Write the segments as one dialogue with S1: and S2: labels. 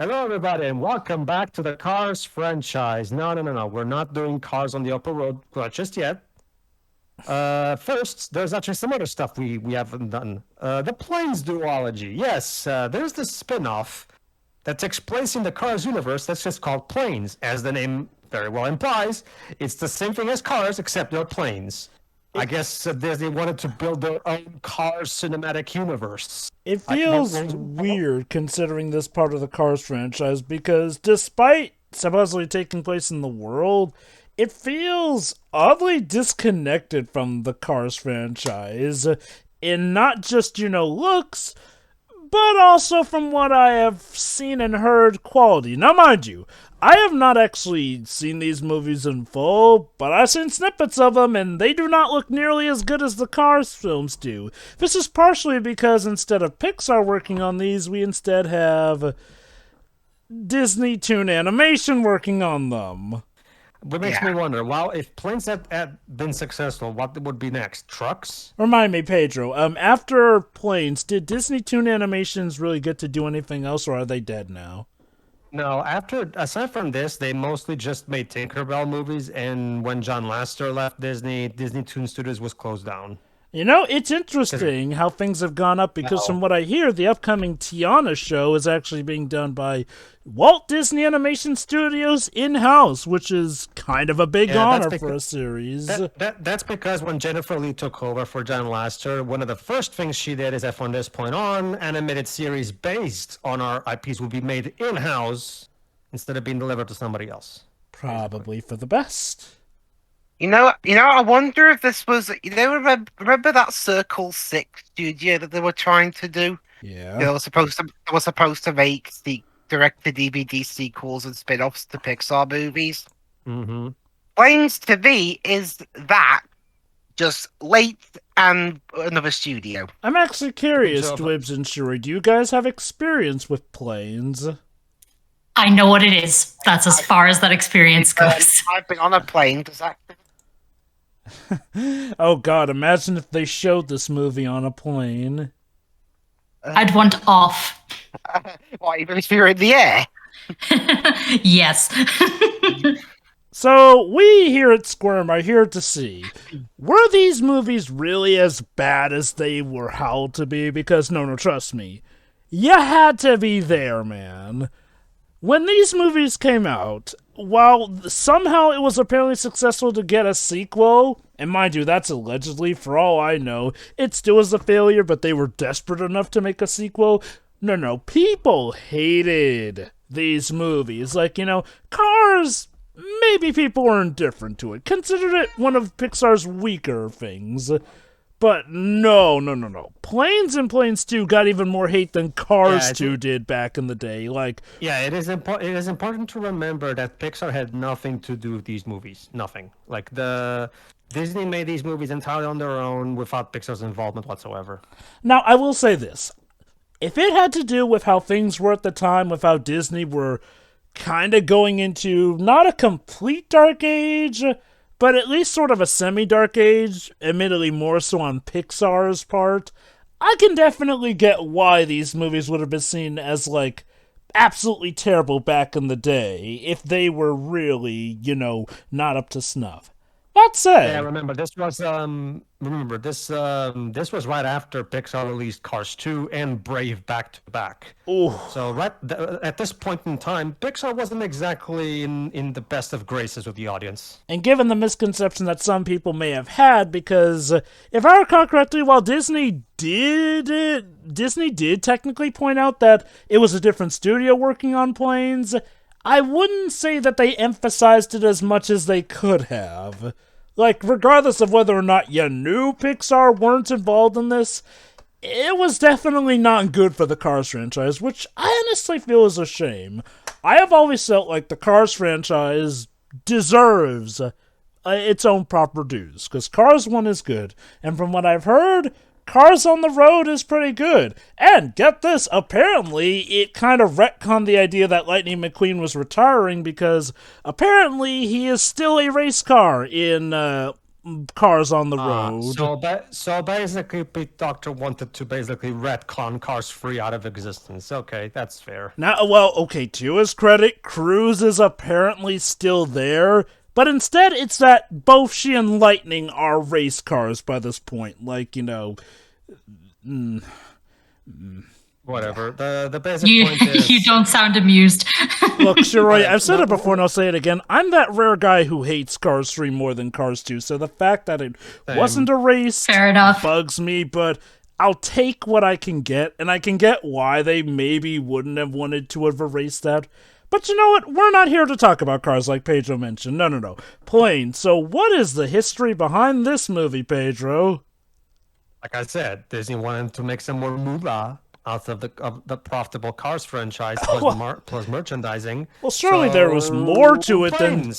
S1: Hello, everybody, and welcome back to the Cars franchise. No. We're not doing Cars on the Open Road just yet. First, there's actually some other stuff we haven't done. The Planes duology. Yes, there's this spin-off that takes place in the Cars universe that's just called Planes. As the name very well implies, it's the same thing as Cars, except they're planes. I guess Disney wanted to build their own Cars cinematic universe.
S2: It feels weird considering this part of the Cars franchise because despite supposedly taking place in the world, it feels oddly disconnected from the Cars franchise in not just, looks, but also from what I have seen and heard, quality. Now, mind you, I have not actually seen these movies in full, but I've seen snippets of them, and they do not look nearly as good as the Cars films do. This is partially because instead of Pixar working on these, we instead have Disney Toon Animation working on them.
S1: What makes me wonder, well, if planes had been successful, what would be next? Trucks?
S2: Remind me, Pedro, after Planes, did Disney Toon Animations really get to do anything else, or are they dead now?
S1: No, aside from this, they mostly just made Tinkerbell movies, and when John Lasseter left Disney, Disney Toon Studios was closed down.
S2: It's interesting how things have gone up because from what I hear, the upcoming Tiana show is actually being done by Walt Disney Animation Studios in-house, which is kind of a big honor for a series.
S1: That's because when Jennifer Lee took over for John Lasseter, one of the first things she did is that from this point on, animated series based on our IPs will be made in-house instead of being delivered to somebody else.
S2: Probably for the best.
S3: I wonder if this was, remember that Circle 6 studio that they were trying to do?
S2: Yeah.
S3: They were supposed to make the direct-to-DVD sequels and spin-offs to Pixar movies.
S1: Mm-hmm.
S3: Planes to me is that, just late and another studio.
S2: I'm actually curious, Dwibs and Shuri, do you guys have experience with planes?
S4: I know what it is. That's as far as that experience goes.
S3: I've been on a plane. Does that...
S2: Oh god, imagine if they showed this movie on a plane.
S4: I'd want off.
S3: What, even if you're in the air?
S4: Yes.
S2: So, we here at SCWRM are here to see, were these movies really as bad as they were held to be? Because, no, trust me, you had to be there, man. When these movies came out, while somehow it was apparently successful to get a sequel, and mind you, that's allegedly, for all I know, it still was a failure, but they were desperate enough to make a sequel. No, people hated these movies. Cars, maybe people were indifferent to it, considered it one of Pixar's weaker things. But no. Planes and Planes 2 got even more hate than Cars 2 did back in the day.
S1: It is important to remember that Pixar had nothing to do with these movies. Nothing. Disney made these movies entirely on their own without Pixar's involvement whatsoever.
S2: Now, I will say this. If it had to do with how things were at the time, with how Disney were kind of going into not a complete dark age, but at least sort of a semi-dark age, admittedly more so on Pixar's part, I can definitely get why these movies would have been seen as, absolutely terrible back in the day if they were really, not up to snuff. That said...
S1: Yeah, remember, this was right after Pixar released Cars 2 and Brave back to back.
S2: Ooh.
S1: So at this point in time, Pixar wasn't exactly in the best of graces with the audience.
S2: And given the misconception that some people may have had, because if I recall correctly, while Disney did technically point out that it was a different studio working on Planes, I wouldn't say that they emphasized it as much as they could have. Regardless of whether or not you knew Pixar weren't involved in this, it was definitely not good for the Cars franchise, which I honestly feel is a shame. I have always felt like the Cars franchise deserves its own proper dues, because Cars 1 is good, and from what I've heard, Cars on the Road is pretty good. And get this, apparently it kind of retconned the idea that Lightning McQueen was retiring because apparently he is still a race car in cars on the road.
S1: So basically, Pete Doctor wanted to basically retcon Cars 3 out of existence. Okay, that's fair.
S2: Now, well, okay, to his credit, Cruz is apparently still there, but instead it's that both she and Lightning are race cars by this point. Like,
S1: Whatever. The basic
S4: You
S1: point is...
S4: you don't sound amused.
S2: Look, Shiroi, I've said it before and I'll say it again. I'm that rare guy who hates Cars 3 more than Cars 2, so the fact that it wasn't a race
S4: Fair enough.
S2: bugs me, but I'll take what I can get, and I can get why they maybe wouldn't have wanted to have erased that. But you know what? We're not here to talk about cars like Pedro mentioned. No. Plain. So what is the history behind this movie, Pedro?
S1: Like I said, Disney wanted to make some more moolah out of the profitable Cars franchise plus merchandising.
S2: Well, surely there was more to it than...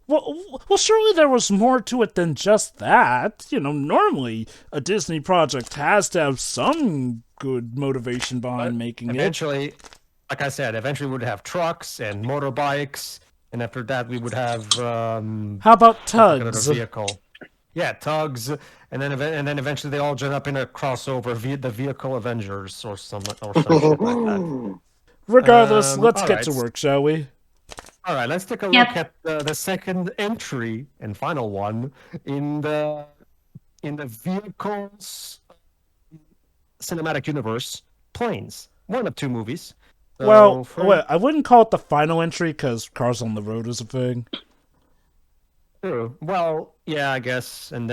S2: Well, surely there was more to it than just that. Normally a Disney project has to have some good motivation behind making
S1: eventually, like I said, eventually we would have trucks and motorbikes, and after that we would have...
S2: how about tugs?
S1: Vehicle. Yeah, tugs, and then eventually they all join up in a crossover via the Vehicle Avengers or something like that.
S2: Regardless, let's get to work, shall we?
S1: All right, let's take a look at the second entry and final one in the Vehicles cinematic universe, Planes. One of two movies.
S2: So I wouldn't call it the final entry because Cars on the Road is a thing.
S1: True. Well, yeah, I guess, and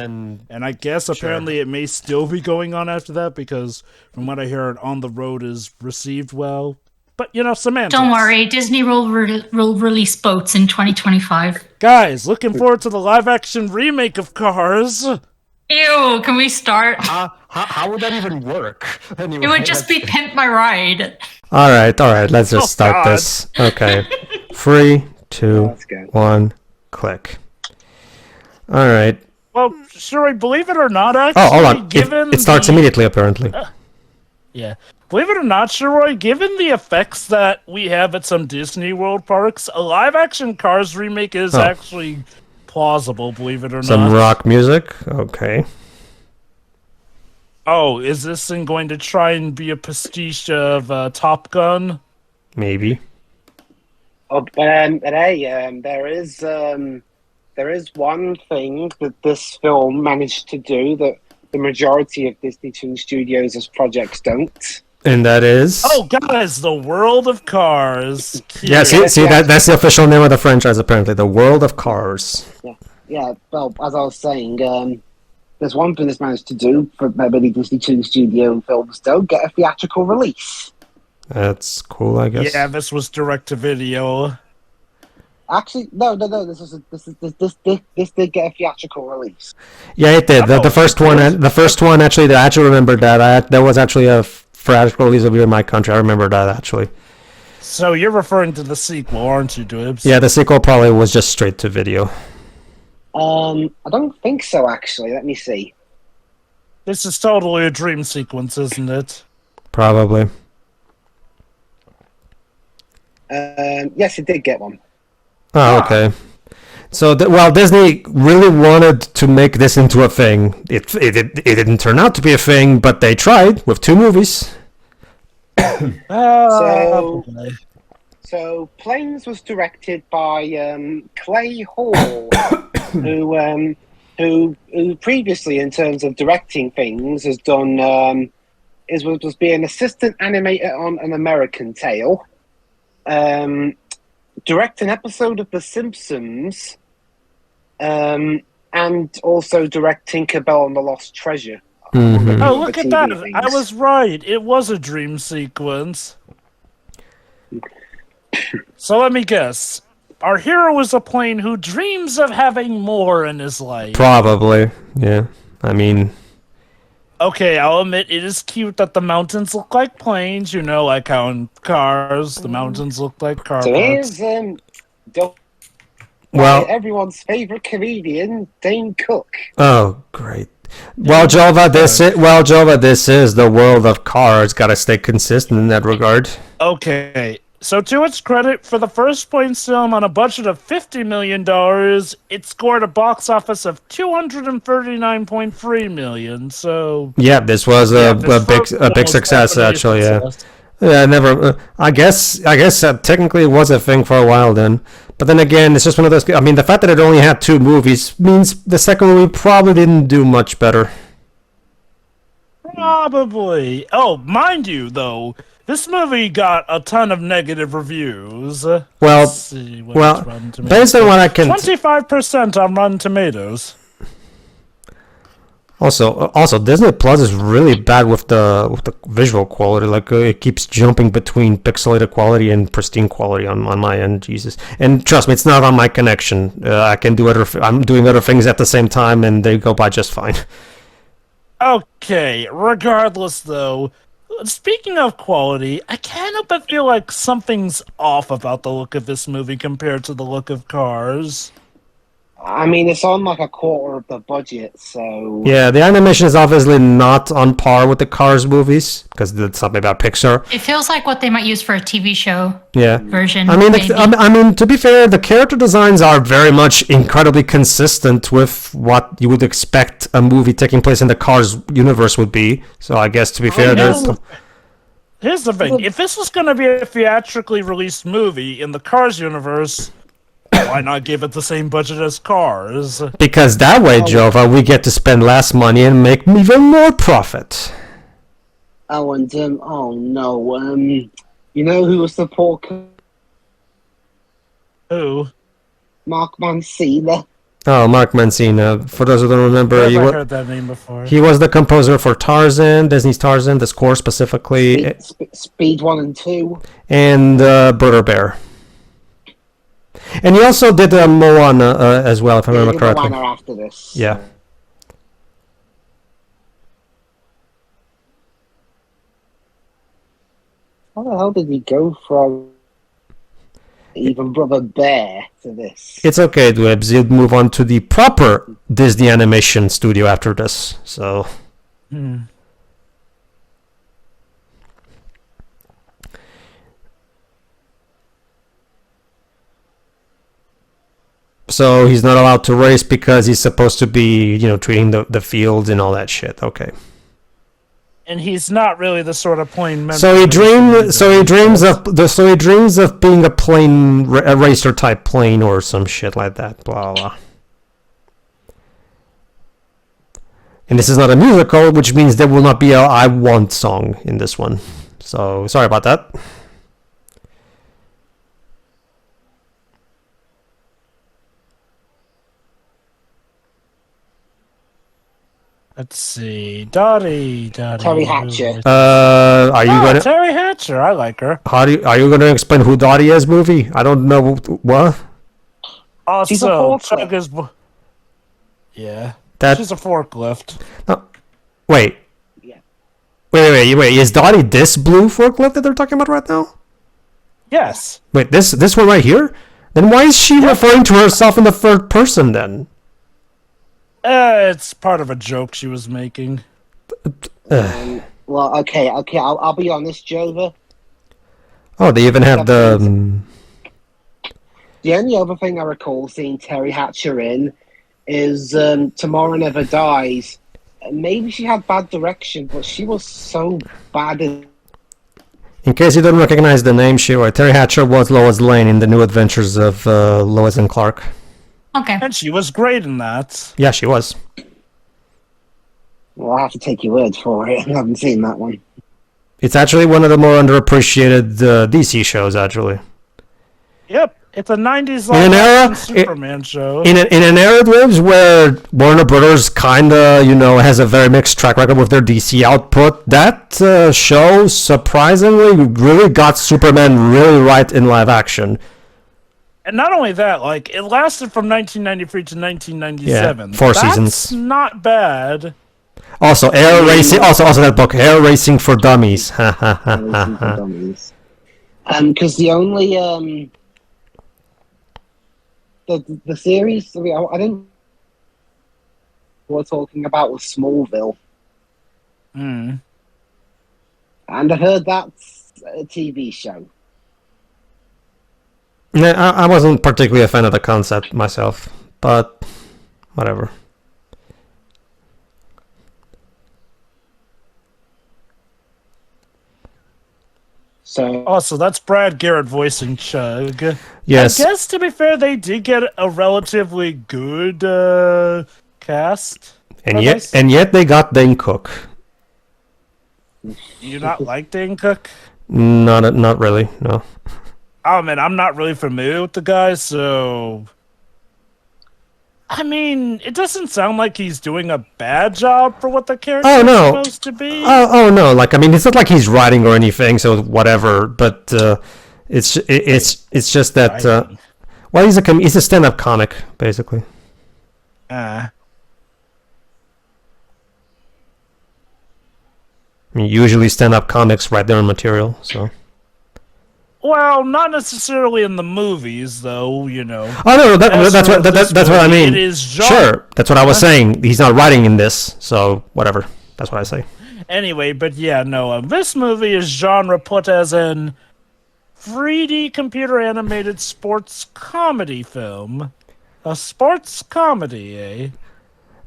S2: I guess apparently it may still be going on after that because from what I heard, On the Road is received well. But semantics.
S4: Don't worry, Disney will release boats in 2025.
S2: Guys, looking forward to the live-action remake of Cars.
S4: Ew! Can we start?
S1: How would that even work? Anyway,
S4: It would just be Pimp My Ride.
S1: All right. Let's just start this. Okay. 3, 2, 1, click. All right.
S2: Well, sure, believe it or not, actually...
S1: Oh, hold on. It starts immediately, apparently.
S2: Yeah. Believe it or not, Shiroi, given the effects that we have at some Disney World parks, a live-action Cars remake is actually plausible, believe it or not.
S1: Some rock music? Okay.
S2: Oh, is this thing going to try and be a pastiche of Top Gun?
S1: Maybe.
S3: Oh, but hey, there is one thing that this film managed to do that the majority of Disney Toon Studios' projects don't.
S1: And that is?
S2: Oh, guys, the World of Cars.
S1: Yeah, see that's the official name of the franchise, apparently. The World of Cars.
S3: Yeah. Well, as I was saying, there's one thing this managed to do for many Disney Toon Studio films don't get a theatrical release.
S1: That's cool, I guess.
S2: Yeah, this was direct-to-video.
S3: Actually, no. This did get a theatrical release.
S1: Yeah, it did. The first one, actually, I actually remember that. There was actually a theatrical release over here in my country. I remember that, actually.
S2: So you're referring to the sequel, aren't you, Dibs?
S1: Yeah, the sequel probably was just straight to video.
S3: I don't think so, actually. Let me see.
S2: This is totally a dream sequence, isn't it?
S1: Probably.
S3: Yes, it did get one.
S1: Oh, okay. So, Disney really wanted to make this into a thing. It didn't turn out to be a thing, but they tried with 2 movies.
S3: So Planes was directed by Clay Hall, who previously, in terms of directing things, has done was be an assistant animator on An American Tail. Direct an episode of The Simpsons, and also direct Tinkerbell and the Lost Treasure.
S1: Mm-hmm.
S2: Oh, look at that! I was right. It was a dream sequence. So let me guess. Our hero is a plane who dreams of having more in his life.
S1: Probably, yeah. I mean...
S2: Okay, I'll admit it is cute that the mountains look like planes. Like how in Cars, the mountains look like car
S3: So
S2: parts.
S3: here's everyone's favorite comedian, Dane Cook.
S1: Oh, great. Well, Jova, this is the World of Cars. Got to stay consistent in that regard.
S2: Okay, So, to its credit, for the first Planes film on a budget of $50 million, it scored a box office of $239.3 million. So,
S1: Yeah, this was
S2: yeah,
S1: a
S2: this
S1: big
S2: first one was
S1: success
S2: definitely a
S1: actually. Yeah.
S2: success.
S1: Yeah, I never. I guess technically it was a thing for a while then, but then again, it's just one of those. I mean, the fact that it only had 2 movies means the second movie probably didn't do much better.
S2: Probably. Oh, mind you, though, this movie got a ton of negative reviews.
S1: Well,
S2: Let's see what
S1: well,
S2: it's Rotten Tomatoes.
S1: based on what I can.
S2: 25% on Rotten Tomatoes.
S1: Also, Disney Plus is really bad with the visual quality. Like it keeps jumping between pixelated quality and pristine quality on my end. Jesus, and trust me, it's not on my connection. I can do I'm doing other things at the same time, and they go by just fine.
S2: Okay, regardless, though, speaking of quality, I can't help but feel like something's off about the look of this movie compared to the look of Cars.
S3: I mean, it's on like a quarter of the budget, so...
S1: Yeah, the animation is obviously not on par with the Cars movies because it's something about Pixar.
S4: It feels like what they might use for a TV show
S1: Yeah.
S4: version.
S1: I mean,
S4: maybe.
S1: I mean, to be fair, the character designs are very much incredibly consistent with what you would expect a movie taking place in the Cars universe would be. So I guess to be fair, there's.
S2: Here's the thing. If this was going to be a theatrically released movie in the Cars universe, why not give it the same budget as Cars?
S1: Because that way, Jova, we get to spend less money and make even more profit.
S3: Oh, and, oh no, you know who was the poor...
S2: Who?
S3: Mark Mancina.
S1: Oh, Mark Mancina. For those who don't remember,
S2: I've heard that name before.
S1: he was the composer for Tarzan, Disney's Tarzan, the score specifically,
S3: Speed 1 and 2.
S1: and Brother Bear. And he also did Moana as well, if I remember correctly.
S3: Moana after this.
S1: Yeah.
S3: How the hell did he go from even Brother Bear to this?
S1: It's okay, Dwebs. You'd move on to the proper Disney animation studio after this. So. So he's not allowed to race because he's supposed to be, treating the fields and all that shit. Okay.
S2: And he's not really the sort of plane member.
S1: So he dreams of being a racer type plane or some shit like that. Blah blah. And this is not a musical, which means there will not be a "I Want" song in this one. So sorry about that.
S2: Let's see, Dottie.
S3: Terry Hatcher.
S1: Are you gonna?
S2: Terry Hatcher, I like her.
S1: Are you going to explain who Dottie is, movie? I don't know what.
S3: She's a
S2: Also,
S3: forklift.
S2: Chuck is. Yeah,
S1: That
S2: she's a forklift.
S1: wait.
S3: Yeah.
S1: Wait. Is Dottie this blue forklift that they're talking about right now?
S2: Yes.
S1: Wait, this one right here? Then why is she referring to herself in the third person then?
S2: It's part of a joke she was making.
S3: Well, okay, I'll be honest, Jova.
S1: Oh, they even have the.
S3: The only other thing I recall seeing Terry Hatcher in is Tomorrow Never Dies. Maybe she had bad direction, but she was so bad in...
S1: In case you don't recognize the name, Terry Hatcher was Lois Lane in The New Adventures of Lois and Clark.
S4: Okay.
S2: And she was great in that.
S1: Yeah, she was.
S3: Well, I'll have to take your word for it. I haven't seen that one.
S1: It's actually one of the more underappreciated DC shows, actually.
S2: Yep, it's a 90s
S1: In an era-
S2: Superman show.
S1: In an era, Dwebs, where Warner Brothers kinda, has a very mixed track record with their DC output, that show surprisingly really got Superman really right in live action.
S2: And not only that, like, it lasted from 1993 to 1997.
S1: Yeah, 4
S2: That's
S1: seasons.
S2: Not bad.
S1: Also, air racing. Also that book, Air Racing for Dummies. Ha ha ha ha ha.
S3: Because the only the series I didn't we're talking about was Smallville,
S2: Hmm.
S3: and I heard that's a TV show.
S1: I wasn't particularly a fan of the concept myself, but whatever.
S3: So
S2: Also, that's Brad Garrett voicing Chug.
S1: Yes.
S2: I guess, to be fair, they did get a relatively good cast.
S1: And
S2: for
S1: yet,
S2: this.
S1: they got Dane Cook.
S2: Do you not like Dane Cook?
S1: Not really. No.
S2: Oh man, I'm not really familiar with the guy, so I mean, it doesn't sound like he's doing a bad job for what the character
S1: Oh,
S2: is
S1: no.
S2: supposed to be.
S1: Oh no! Like, I mean, it's not like he's writing or anything, so whatever. But it's just that. Well, he's a stand-up comic, basically. I mean, usually stand-up comics write their own material, so.
S2: Well, not necessarily in the movies, though. You know.
S1: Oh no, that's what I mean.
S2: It is
S1: sure, that's what I was saying. He's not writing in this, so whatever. That's what I say.
S2: Anyway, but yeah, no. This movie is genre put as an 3D computer animated sports comedy film. A sports comedy, eh?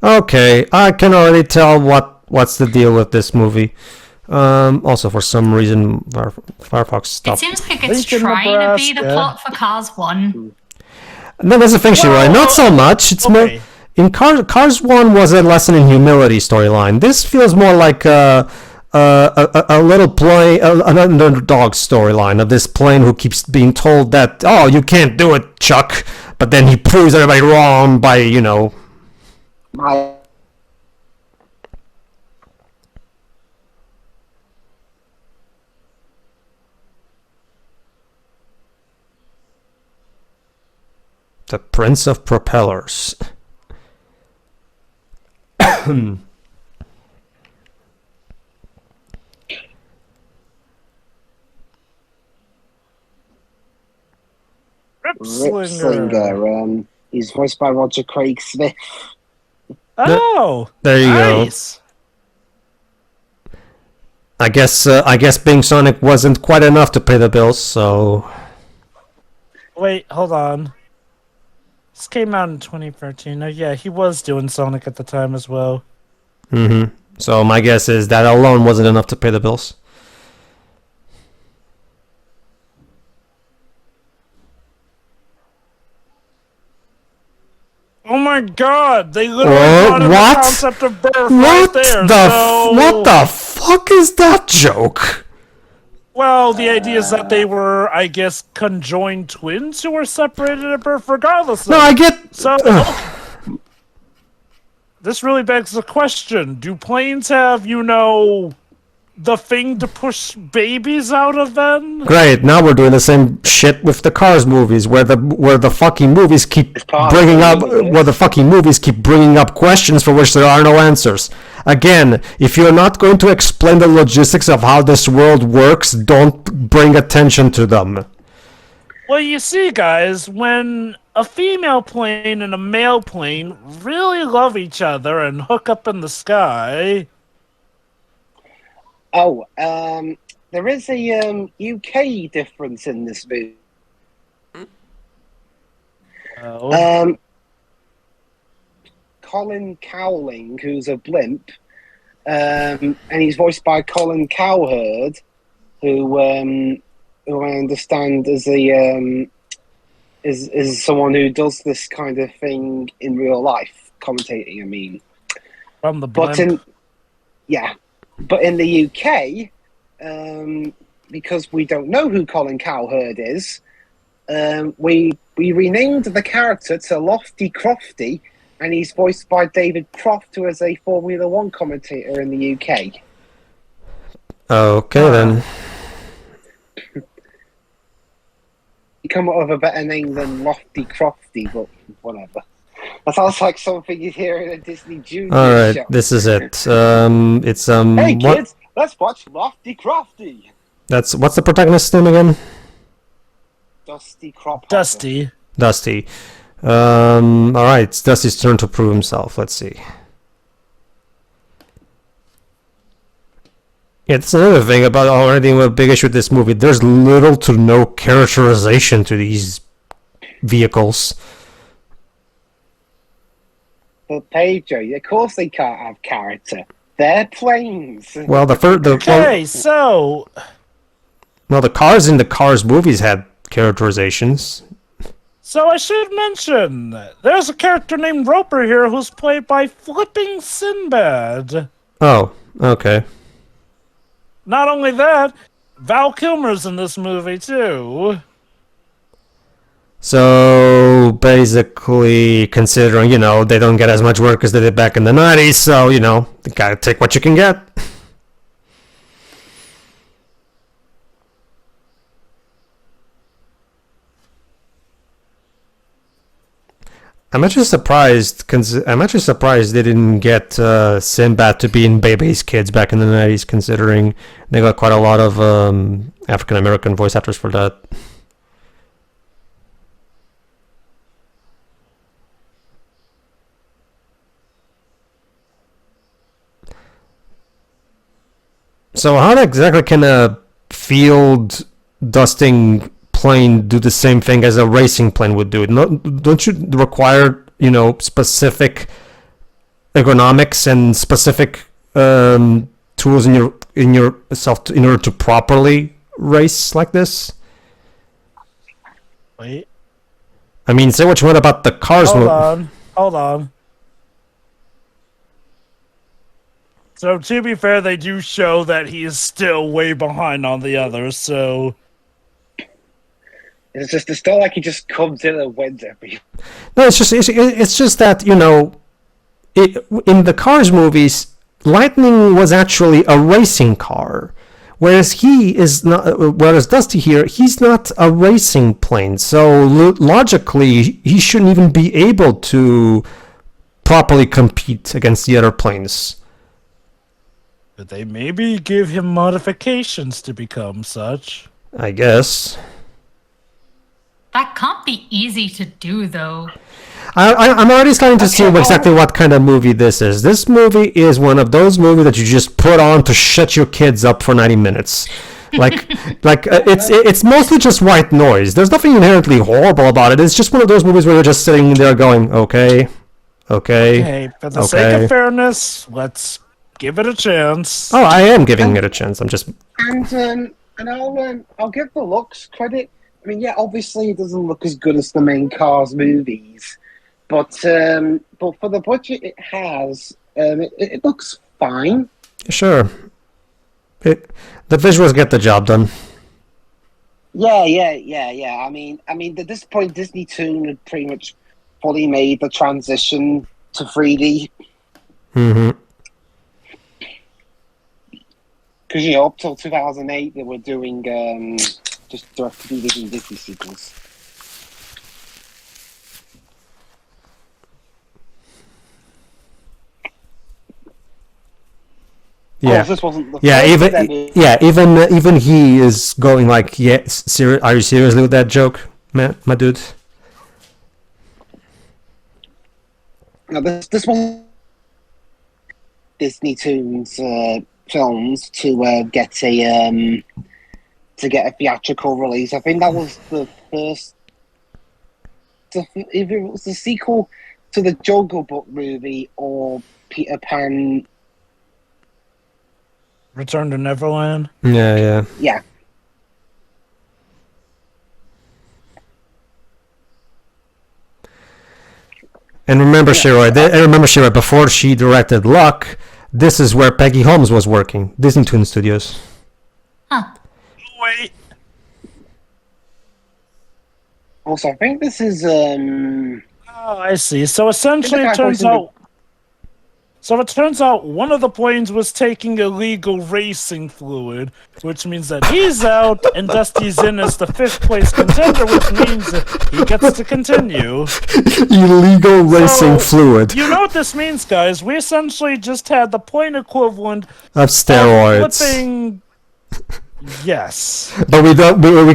S1: Okay, I can already tell what's the deal with this movie. Also, for some reason, Firefox
S4: It
S1: stopped.
S4: seems like it's
S2: Lincoln,
S4: trying to be the
S2: Nebraska.
S4: plot for Cars 1.
S1: No, that's the thing, Shiroi. Not so much. It's more. In Cars 1 was a lesson in humility storyline. This feels more like a little play, an underdog storyline of this plane who keeps being told that, oh, you can't do it, Chuck. But then he proves everybody wrong by,
S3: my
S1: the Prince of Propellers.
S2: Ripslinger.
S3: He's voiced by Roger Craig Smith.
S2: Oh,
S1: There you
S2: nice.
S1: go. I guess being Sonic wasn't quite enough to pay the bills, so.
S2: Wait, hold on. This came out in 2013. Oh, yeah, he was doing Sonic at the time as well.
S1: Mm-hmm. So my guess is that alone wasn't enough to pay the bills.
S2: Oh my god, they literally brought in the
S1: What?
S2: concept of birth right there.
S1: What the fuck is that joke?
S2: Well, the idea is that they were, I guess, conjoined twins who were separated at birth, regardless.
S1: No, I get.
S2: So, this really begs the question: do planes have, the thing to push babies out of them?
S1: Great. Now we're doing the same shit with the Cars movies, where the fucking movies keep bringing up questions for which there are no answers. Again, if you're not going to explain the logistics of how this world works, don't bring attention to them.
S2: Well, you see, guys, when a female plane and a male plane really love each other and hook up in the sky.
S3: Oh, there is a UK difference in this movie.
S2: Oh.
S3: Colin Cowling, who's a blimp, and he's voiced by Colin Cowherd, who I understand is is someone who does this kind of thing in real life, commentating. I mean,
S2: From the blimp.
S3: But in the UK, because we don't know who Colin Cowherd is, we renamed the character to Lofty Crofty, and he's voiced by David Croft, who is a Formula One commentator in the UK.
S1: Okay, then.
S3: You come up with a better name than Lofty Crofty, but whatever. That sounds like something you hear in a Disney Junior
S1: Alright,
S3: show.
S1: this is it. It's
S3: Hey
S1: what?
S3: kids, let's watch Lofty Crofty.
S1: What's the protagonist's name again?
S3: Dusty Crop.
S2: Dusty.
S1: Dusty. Alright, it's Dusty's turn to prove himself. Let's see. Yeah, that's another thing about already a big issue with this movie. There's little to no characterization to these vehicles.
S3: But Pedro, of course they can't have character. They're planes.
S1: Well, the cars in the Cars movies had characterizations.
S2: So I should mention, there's a character named Roper here who's played by Flipping Sinbad.
S1: Oh, okay.
S2: Not only that, Val Kilmer's in this movie too.
S1: So basically, considering, they don't get as much work as they did back in the 90s, so, you gotta take what you can get. I'm actually surprised they didn't get Sinbad to be in Bebe's Kids back in the 90s, considering they got quite a lot of African American voice actors for that. So how exactly can a field dusting plane do the same thing as a racing plane would do? Don't you require, specific ergonomics and specific tools in yourself in order to properly race like this?
S2: Wait.
S1: I mean, say what you want about the Cars.
S2: Hold on. So to be fair, they do show that he is still way behind on the others, so...
S3: It's still like he just comes in and wins every...
S1: No, it's just that, in the Cars movies, Lightning was actually a racing car, whereas Dusty here, he's not a racing plane, so logically, he shouldn't even be able to properly compete against the other planes.
S2: But they maybe give him modifications to become such.
S1: I guess.
S4: That can't be easy to do, though.
S1: I'm already starting to see exactly what kind of movie this is. This movie is one of those movies that you just put on to shut your kids up for 90 minutes. It's mostly just white noise. There's nothing inherently horrible about it. It's just one of those movies where you're just sitting there going, okay.
S2: For the sake of fairness, let's give it a chance.
S1: Oh, I am giving it a chance. I'm just...
S3: And I'll give the looks credit. I mean, yeah, obviously it doesn't look as good as the main Cars movies, but for the budget it has, it looks fine.
S1: Sure. The visuals get the job done.
S3: Yeah. I mean, at this point, Disney Toon had pretty much fully made the transition to 3D.
S1: Mm-hmm.
S3: Because, up till 2008, they were doing just direct-to-DVD Disney sequels.
S1: Yeah,
S3: this wasn't the
S1: even he is going like, are you seriously with that joke, man, my dude?
S3: No, this wasn't Disney Toon's films to get a theatrical release. I think that was the first. If it was the sequel to the Jungle Book movie or Peter Pan.
S2: Return to Neverland?
S1: Yeah. And remember, Shira, before she directed Luck, this is where Peggy Holmes was working, Disney Toon Studios.
S4: Huh.
S2: Wait.
S3: Also, I think this is...
S2: Oh, I see. So essentially it turns out one of the planes was taking illegal racing fluid, which means that he's out and Dusty's in as the 5th place contender, which means that he gets to continue.
S1: Illegal racing fluid.
S2: You know what this means, guys? We essentially just had the plane equivalent
S1: of steroids.
S2: Of flipping... Yes.
S1: But we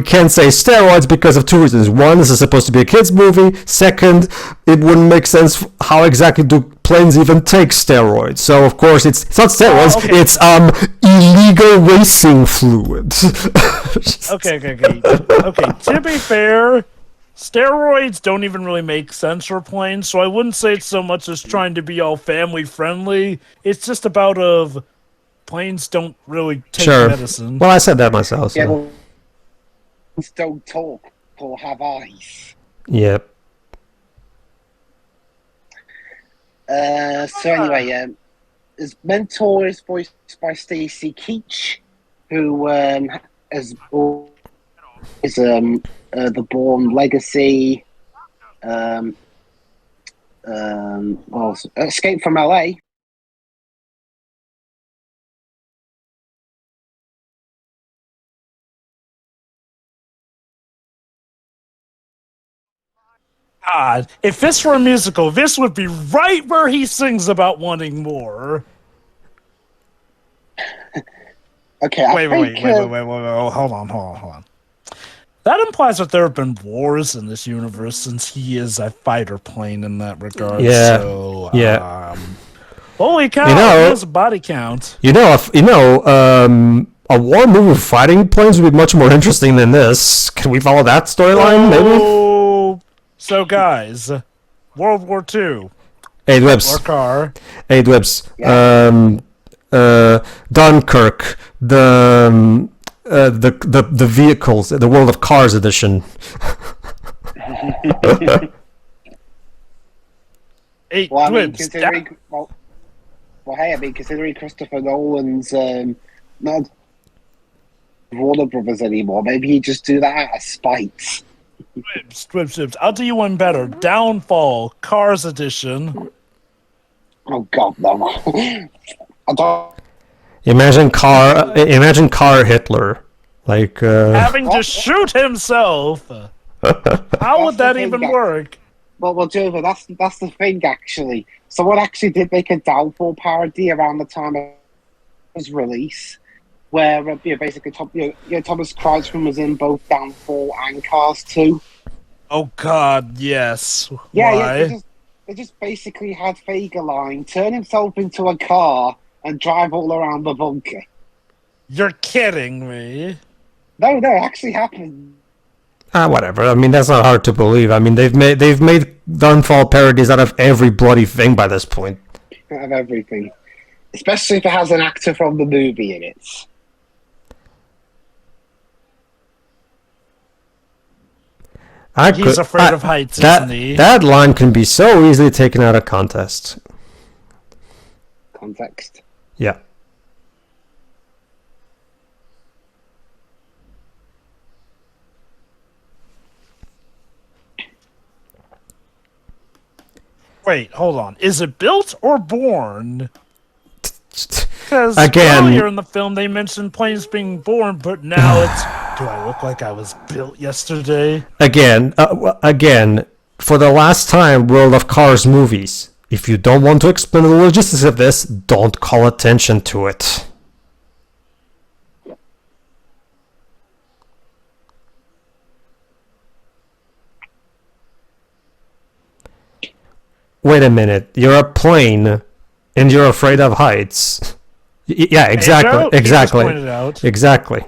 S1: can't say steroids because of 2 reasons. One, this is supposed to be a kids movie. Second, it wouldn't make sense how exactly do planes even take steroids. So of course it's not steroids, it's illegal racing fluid.
S2: Okay. To be fair, steroids don't even really make sense for planes, so I wouldn't say it's so much as trying to be all family friendly. It's just about planes don't really take medicine.
S1: Well, I said that myself. So.
S3: Yeah, well, don't talk or have eyes.
S1: Yep.
S3: So anyway, his mentor is voiced by Stacey Keach, who is the Bourne Legacy, Escape from LA.
S2: God, if this were a musical, this would be right where he sings about wanting more.
S3: Okay,
S2: Wait, hold on. That implies that there have been wars in this universe since he is a fighter plane in that regard.
S1: Yeah.
S2: So,
S1: Yeah.
S2: Holy cow! There's a body count.
S1: A war movie with fighting planes would be much more interesting than this. Can we follow that storyline? Maybe.
S2: So, guys, World War II.
S1: Hey, Dwebs.
S2: Or car.
S1: Hey, Dwebs.
S3: Yeah.
S1: Dunkirk. The vehicles. The World of Cars edition.
S2: Hey,
S3: Well, considering Christopher Nolan's not Warner Brothers anymore, maybe he'd just do that out of spite.
S2: Dwibs. I'll do you one better. Downfall, Cars edition.
S3: Oh God, no! I don't.
S1: Imagine car Hitler, like
S2: Having to shoot himself. How would that even work?
S3: Well, Joe, that's the thing actually. Someone actually did make a Downfall parody around the time of his release, where basically Thomas Kreitzman was in both Downfall and Cars 2.
S2: Oh God, yes.
S3: Yeah,
S2: Why?
S3: they just basically had Fagerline turn himself into a car and drive all around the bunker.
S2: You're kidding me.
S3: No, it actually happened.
S1: Whatever. I mean, that's not hard to believe. I mean, they've made Downfall parodies out of every bloody thing by this point.
S3: Out of everything, especially if it has an actor from the movie in it.
S2: He's afraid of heights, isn't he?
S1: That line can be so easily taken out of context.
S3: Context.
S1: Yeah.
S2: Wait, hold on. Is it built or born? Because
S1: Again,
S2: earlier in the film they mentioned planes being born, but now it's... Do I look like I was built yesterday?
S1: Again, for the last time, World of Cars movies. If you don't want to explain the logistics of this, don't call attention to it. Wait a minute, you're a plane, and you're afraid of heights. Yeah, exactly, exactly.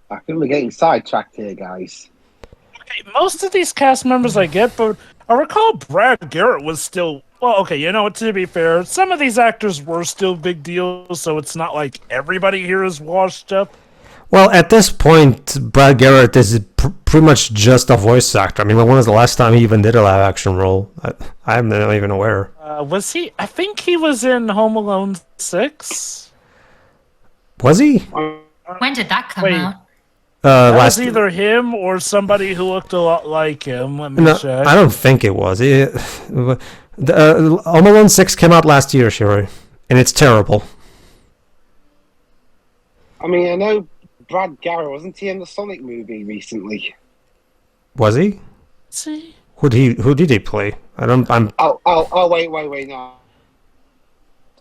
S3: I think we're getting sidetracked here, guys.
S2: Okay, most of these cast members I get, but I recall Brad Garrett was still... Well, okay, you know what, to be fair, some of these actors were still big deals, so it's not like everybody here is washed up.
S1: Well, at this point, Brad Garrett is pretty much just a voice actor. I mean, when was the last time he even did a live-action role? I'm not even aware.
S2: Was he? I think he was in Home Alone 6.
S1: Was he?
S4: When did that come out?
S2: That was either him or somebody who looked a lot like him. Let me check.
S1: I don't think it was. Home Alone 6 came out last year, Shiro, and it's terrible.
S3: I mean, I know Brad Garrett, wasn't he in the Sonic movie recently?
S1: Was he?
S2: See?
S1: Who did he play?
S3: Oh, wait, no.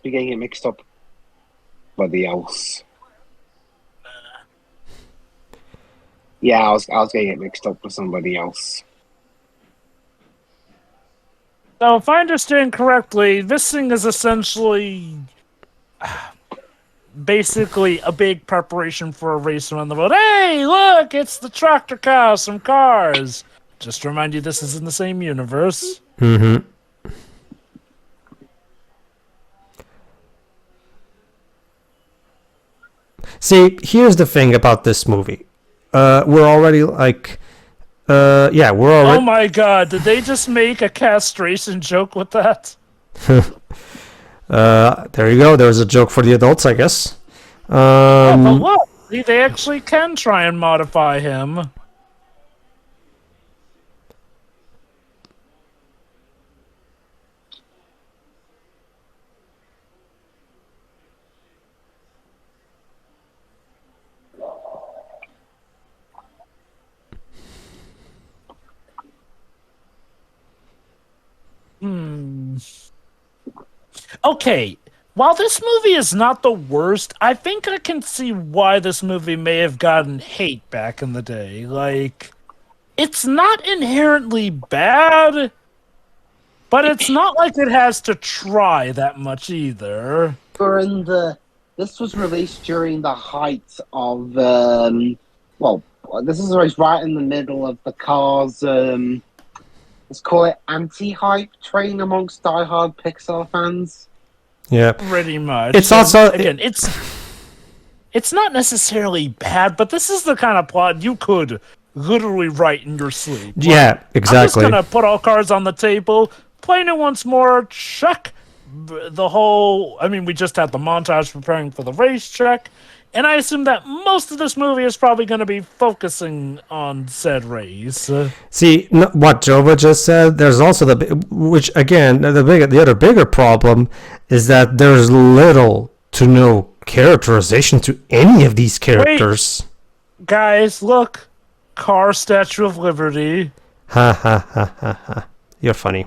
S3: be getting it mixed up. Somebody else. Yeah, I was getting it mixed up with somebody else.
S2: So, if I understand correctly, this thing is essentially basically a big preparation for a race around the road. Hey, look, it's the tractor cows from Cars. Just to remind you, this is in the same universe.
S1: Mm-hmm. See, here's the thing about this movie. We're already like, yeah, we're already.
S2: Oh my god, did they just make a castration joke with that?
S1: There you go. There's a joke for the adults, I guess.
S2: Yeah, but look, they actually can try and modify him. Okay, while this movie is not the worst, I think I can see why this movie may have gotten hate back in the day. Like, it's not inherently bad, but it's not like it has to try that much either.
S3: This was released during the height of, well, this is right in the middle of the Cars, let's call it anti-hype train amongst diehard Pixar fans.
S1: Yeah,
S2: pretty much.
S1: It's also
S2: again, it's not necessarily bad, but this is the kind of plot you could literally write in your sleep.
S1: Yeah, exactly.
S2: I'm just gonna put all cards on the table, playing it once more, check the whole. I mean, we just had the montage preparing for the race check. And I assume that most of this movie is probably going to be focusing on said race.
S1: See, what Jova just said, there's also which again, the other bigger problem is that there's little to no characterization to any of these characters.
S2: Wait, guys, look. Car Statue of Liberty.
S1: Ha ha ha ha ha. You're funny.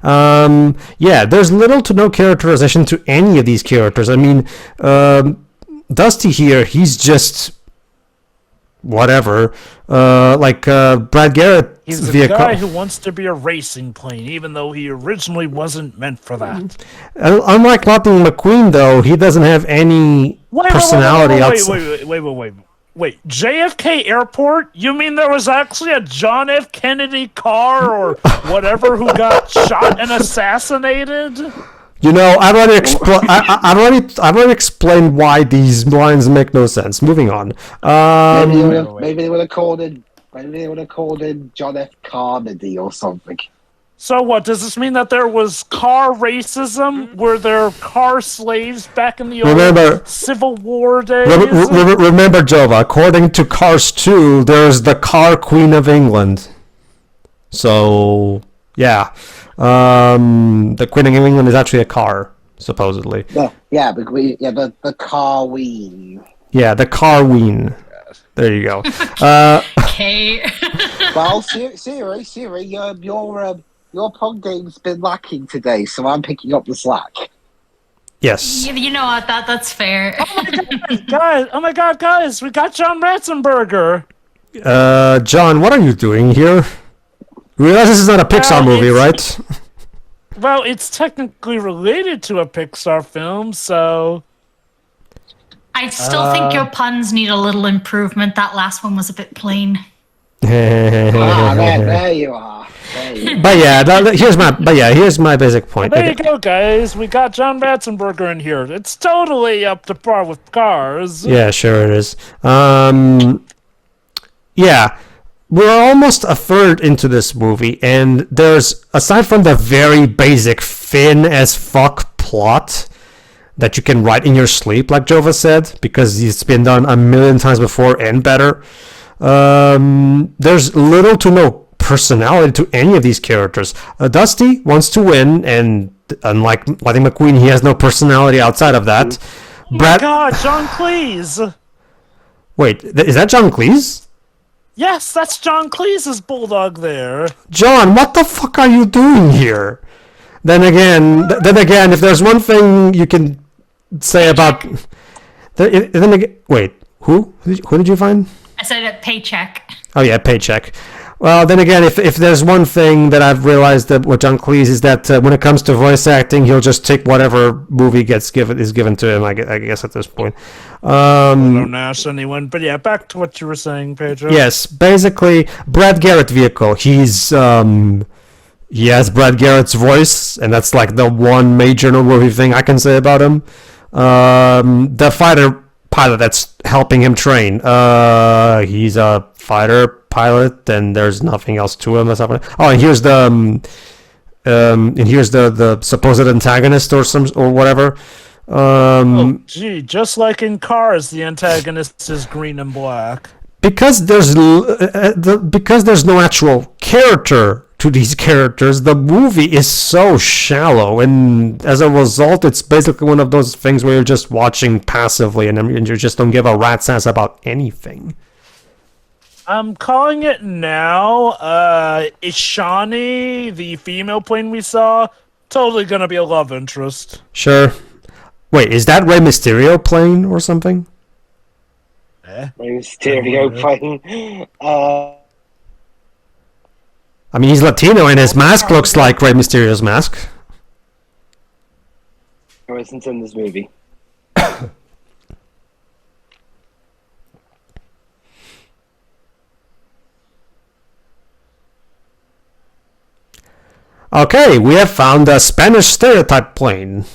S1: Yeah, there's little to no characterization to any of these characters. I mean, Dusty here, he's just whatever. Brad Garrett's
S2: He's a
S1: vehicle.
S2: guy who wants to be a racing plane, even though he originally wasn't meant for that.
S1: Unlike Lightning McQueen, though, he doesn't have any personality outside.
S2: Wait, JFK Airport? You mean there was actually a John F. Kennedy car or whatever who got shot and assassinated?
S1: You know, I've already explained why these lines make no sense. Moving on.
S3: Maybe they would have called it John F. Carmody or something.
S2: So what, does this mean that there was car racism? Were there car slaves back in the old Civil War days?
S1: Remember, Jova, according to Cars 2, there's the Car Queen of England. So, yeah. The Queen of England is actually a car, supposedly.
S3: The Carween.
S1: Yeah, the Carween. There you go.
S4: Okay.
S3: Well, Siri, your pug game's been lacking today, so I'm picking up the slack.
S1: Yes.
S4: You know what? That's fair.
S2: Oh my god, guys, we got John Ratzenberger.
S1: John, what are you doing here? You realize this is not a Pixar movie, right?
S2: Well, it's technically related to a Pixar film, so...
S4: I still think your puns need a little improvement. That last one was a bit plain.
S3: There you are.
S1: But here's my basic point.
S2: Well, there you go, guys. We got John Ratzenberger in here. It's totally up to par with Cars.
S1: Yeah, sure it is. Yeah. We're almost a third into this movie, and there's, aside from the very basic thin as fuck plot that you can write in your sleep, like Jova said, because it's been done a million times before and better, there's little to no personality to any of these characters. Dusty wants to win, and unlike Lightning McQueen, he has no personality outside of that.
S2: Oh my god, John Cleese!
S1: Wait, is that John Cleese?
S2: Yes, that's John Cleese's bulldog there.
S1: John, what the fuck are you doing here? Then again, if there's one thing you can say about... Wait, who? Who did you find?
S4: I said a paycheck.
S1: Oh yeah, paycheck. Well, then again, if there's one thing that I've realized that with John Cleese is that when it comes to voice acting, he'll just take whatever movie is given to him. I guess at this point.
S2: I don't ask anyone, but yeah, back to what you were saying, Pedro.
S1: Yes, basically, Brad Garrett vehicle. He has Brad Garrett's voice, and that's like the one major noteworthy thing I can say about him. The fighter pilot that's helping him train. He's a fighter pilot, and there's nothing else to him. Oh, and here's the supposed antagonist or whatever.
S2: Just like in Cars, the antagonist is green and black.
S1: Because there's no actual character to these characters, the movie is so shallow, and as a result, it's basically one of those things where you're just watching passively, and you just don't give a rat's ass about anything.
S2: I'm calling it now. Ishani, the female plane we saw, totally gonna be a love interest.
S1: Sure. Wait, is that Rey Mysterio plane or something?
S3: Rey Mysterio plane.
S1: I mean, he's Latino, and his mask looks like Rey Mysterio's mask.
S3: Who isn't in this movie?
S1: Okay, we have found a Spanish stereotype plane.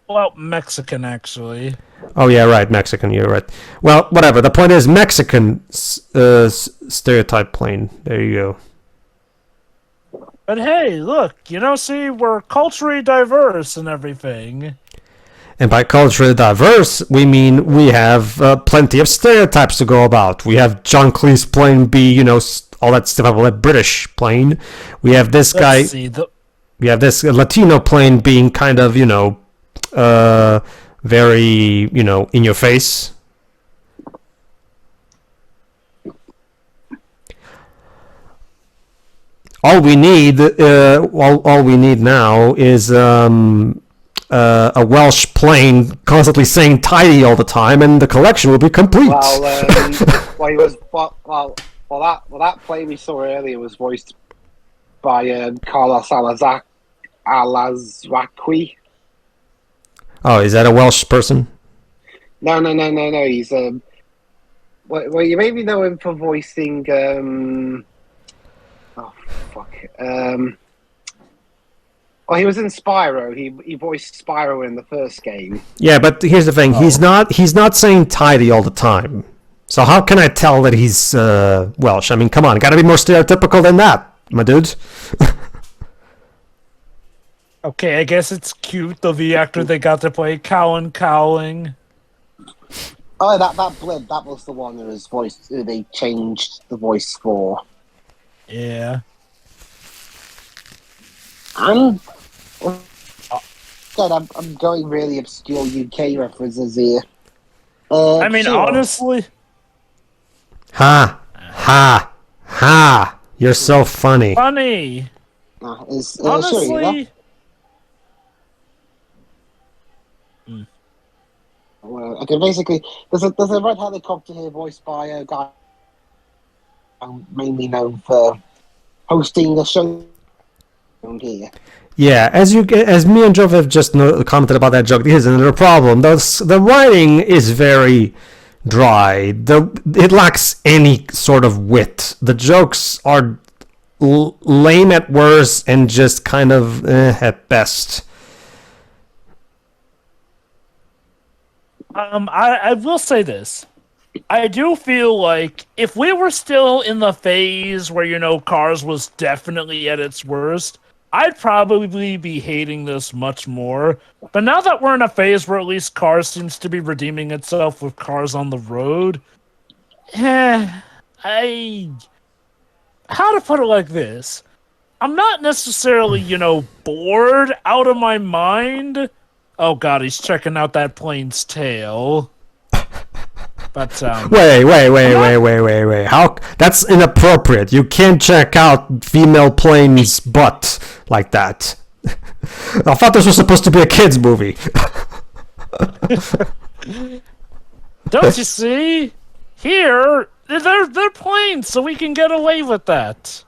S2: Well, Mexican, actually.
S1: Oh, yeah, right, Mexican, you're right. Well, whatever, the point is Mexican stereotype plane. There you go.
S2: But hey, look, see, we're culturally diverse and everything.
S1: And by culturally diverse, we mean we have plenty of stereotypes to go about. We have John Cleese plane be, all that stuff about that British plane. We have this guy... We have this Latino plane being kind of, very, in your face. All we need now is a Welsh plane constantly saying tidy all the time, and the collection will be complete.
S3: That plane we saw earlier was voiced by Carlos Alazraqui.
S1: Oh, is that a Welsh person?
S3: No. He's well, you maybe know him for voicing. Well, he was in Spyro. He voiced Spyro in the first game.
S1: Yeah, but here's the thing: he's not saying tidy all the time. So how can I tell that he's Welsh? I mean, come on, got to be more stereotypical than that, my dude.
S2: Okay, I guess it's cute, though, the actor they got to play Colin Cowling.
S3: Oh, that was the one who they changed the voice for.
S2: Yeah.
S3: I'm going really obscure UK references here.
S2: I mean,
S3: sure.
S2: honestly...
S1: Ha! You're so funny.
S2: Funny!
S3: Honestly... Well, okay, basically, there's a red helicopter here voiced by a guy mainly known for hosting the show here.
S1: Yeah, as me and Joe have just commented about that joke, here's another problem. The writing is very dry. It lacks any sort of wit. The jokes are lame at worst and just kind of at best.
S2: I will say this. I do feel like if we were still in the phase where, Cars was definitely at its worst, I'd probably be hating this much more. But now that we're in a phase where at least Cars seems to be redeeming itself with Cars on the road, how to put it like this? I'm not necessarily, bored out of my mind. Oh god, he's checking out that plane's tail. But
S1: Wait. How? That's inappropriate. You can't check out female plane's butt like that. I thought this was supposed to be a kids movie.
S2: Don't you see? Here, they're planes, so we can get away with that.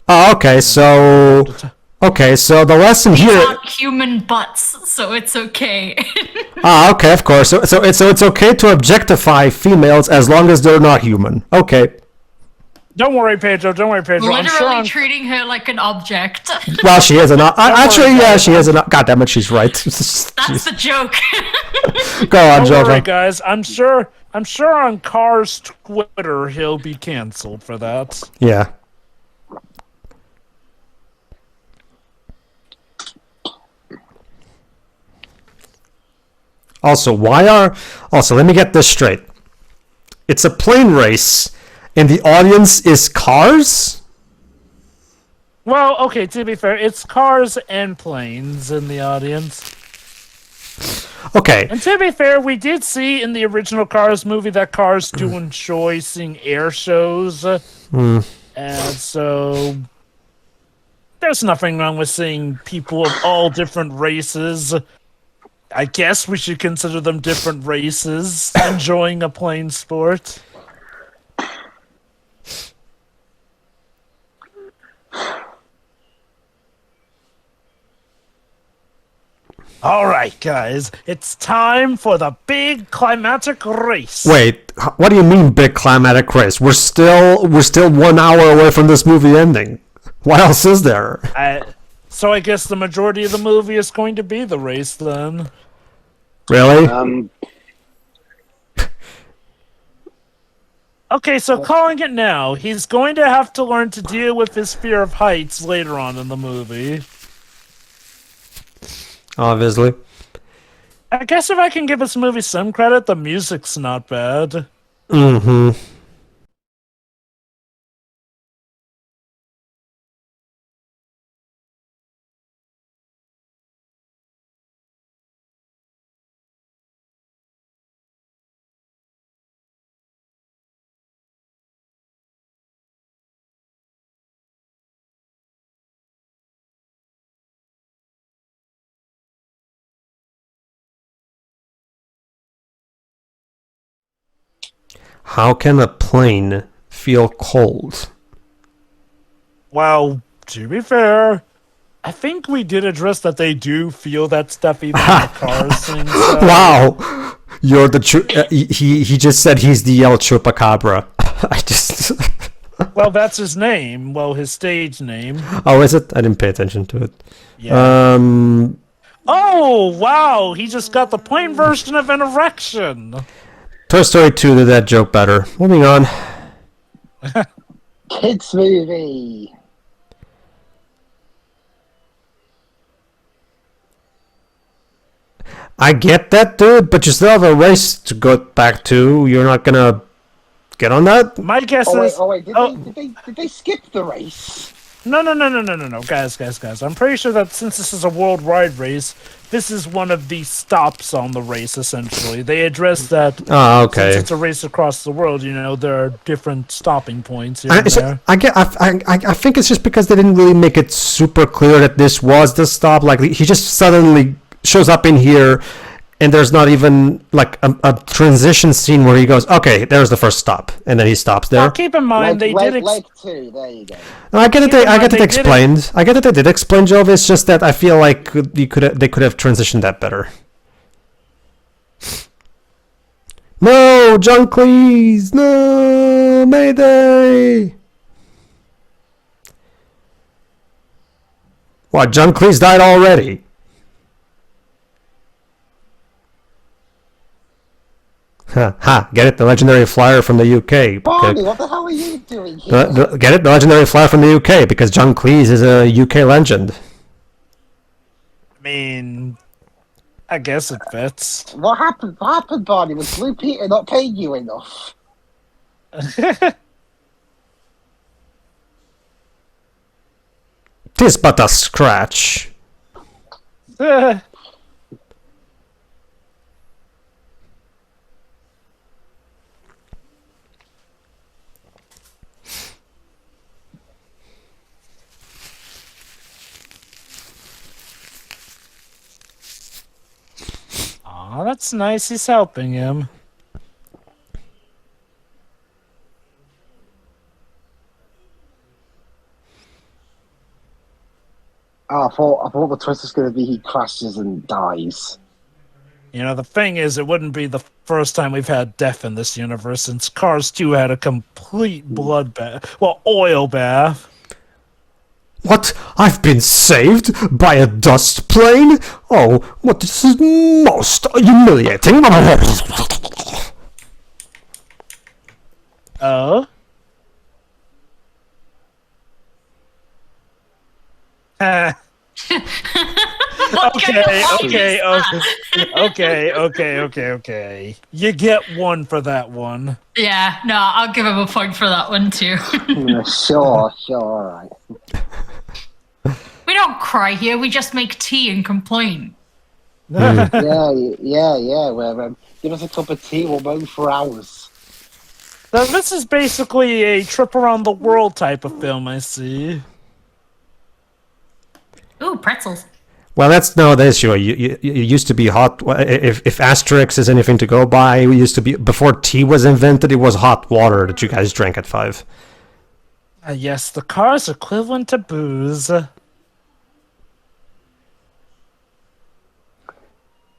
S1: Oh, okay, so the lesson
S4: These
S1: here.
S4: aren't human butts, so it's okay.
S1: Okay, of course. So it's okay to objectify females as long as they're not human. Okay.
S2: Don't worry, Pedro. Don't worry, Pedro. I'm sure
S4: Literally treating her like an object.
S1: Well, she is an. Actually,
S2: worry,
S1: yeah,
S2: guys.
S1: she is an. God damn it, she's right.
S4: That's the joke.
S1: Go on,
S2: Don't worry,
S1: Jova.
S2: guys. I'm sure on Car's Twitter he'll be canceled for that.
S1: Yeah. Also, let me get this straight. It's a plane race, and the audience is cars?
S2: Well, okay, to be fair, it's cars and planes in the audience.
S1: Okay.
S2: And to be fair, we did see in the original Cars movie that cars do enjoy seeing air shows. And so there's nothing wrong with seeing people of all different races. I guess we should consider them different races enjoying a plane sport. All right, guys, it's time for the big climatic race.
S1: Wait, what do you mean big climatic race? We're still 1 hour away from this movie ending. What else is there?
S2: So I guess the majority of the movie is going to be the race then.
S1: Really?
S2: Okay, so calling it now, he's going to have to learn to deal with his fear of heights later on in the movie.
S1: Obviously.
S2: I guess if I can give this movie some credit, the music's not bad.
S1: Mm-hmm. How can a plane feel cold?
S2: Well, to be fair, I think we did address that they do feel that stuff even in the cars thing. So.
S1: Wow! You're the he just said he's the El Chupacabra. I just
S2: Well, that's his name. Well, his stage name.
S1: Oh, is it? I didn't pay attention to it.
S2: Yeah. Oh, wow! He just got the plain version of an erection.
S1: Toy Story 2 did that joke better. Moving on.
S3: Kids movie.
S1: I get that, dude, but you still have a race to go back to. You're not gonna get on that?
S2: My guess is...
S3: Did they skip the race?
S2: No, guys. I'm pretty sure that since this is a worldwide race, this is one of the stops on the race, essentially. They address that
S1: Oh, okay.
S2: since it's a race across the world, there are different stopping points here and there.
S1: I think it's just because they didn't really make it super clear that this was the stop. Like, he just suddenly shows up in here, and there's not even like a transition scene where he goes, okay, there's the first stop, and then he stops there.
S2: Now, keep in mind, they did...
S3: Leg 2, there you go.
S1: No, I get it. I get it explained. I get it. They did explain, Jove. It's just that I feel like they could have transitioned that better. No, John Cleese. No, Mayday. What? John Cleese died already? Ha! Get it? The legendary flyer from the UK.
S3: Barney, what the hell are you doing here?
S1: Get it? The legendary flyer from the UK, because John Cleese is a UK legend.
S2: I mean, I guess it fits.
S3: What happened? What happened, Barney? Was Blue Peter not paying you enough?
S1: Tis but a scratch.
S2: Oh, that's nice. He's helping him.
S3: Oh, I thought the twist was going to be he crashes and dies.
S2: You know, the thing is, it wouldn't be the first time we've had death in this universe, since Cars 2 had a complete bloodbath. Well, oil bath.
S1: What? I've been saved by a dust plane? Oh, what this is most humiliating.
S2: Oh? Okay. You get one for that one.
S4: Yeah, no, I'll give him a point for that one too.
S3: Yeah, sure, all right.
S4: We don't cry here, we just make tea and complain.
S3: Yeah. Well, give us a cup of tea, we'll moan for hours.
S2: So this is basically a trip around the world type of film, I see.
S4: Ooh, pretzels.
S1: Well, that's no the issue. It used to be hot. If Asterix is anything to go by, it used to be before tea was invented. It was hot water that you guys drank at 5.
S2: Yes, the car's equivalent to booze.
S3: I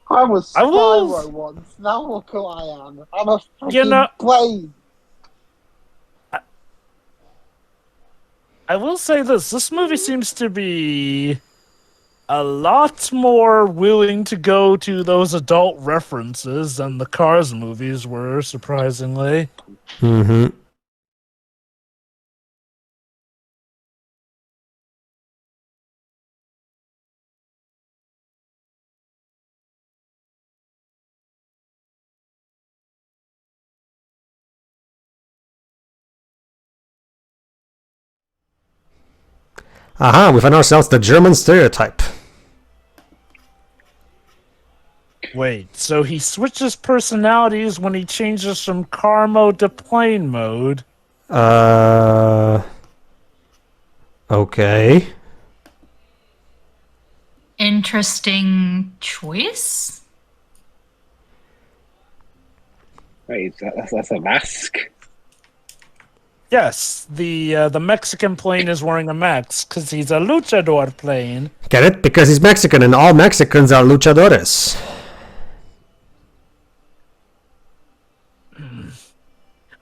S3: was
S2: I will-
S3: Spyro once. Now look who I am. I'm a fucking plane.
S2: I will say this movie seems to be a lot more willing to go to those adult references than the Cars movies were, surprisingly.
S1: Mm-hmm. Aha, we find ourselves the German stereotype.
S2: Wait, so he switches personalities when he changes from car mode to plane mode?
S1: Okay.
S4: Interesting choice.
S3: Wait, that's a mask.
S2: Yes, the Mexican plane is wearing a mask because he's a luchador plane.
S1: Get it? Because he's Mexican and all Mexicans are luchadores.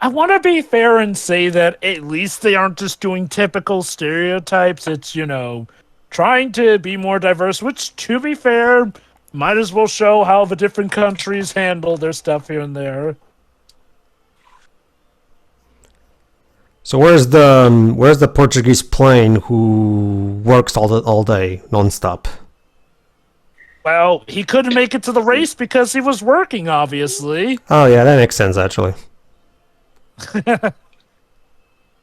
S2: I want to be fair and say that at least they aren't just doing typical stereotypes. It's, trying to be more diverse, which, to be fair, might as well show how the different countries handle their stuff here and there.
S1: So where's the Portuguese plane who works all day nonstop?
S2: Well, he couldn't make it to the race because he was working, obviously.
S1: Oh yeah, that makes sense actually.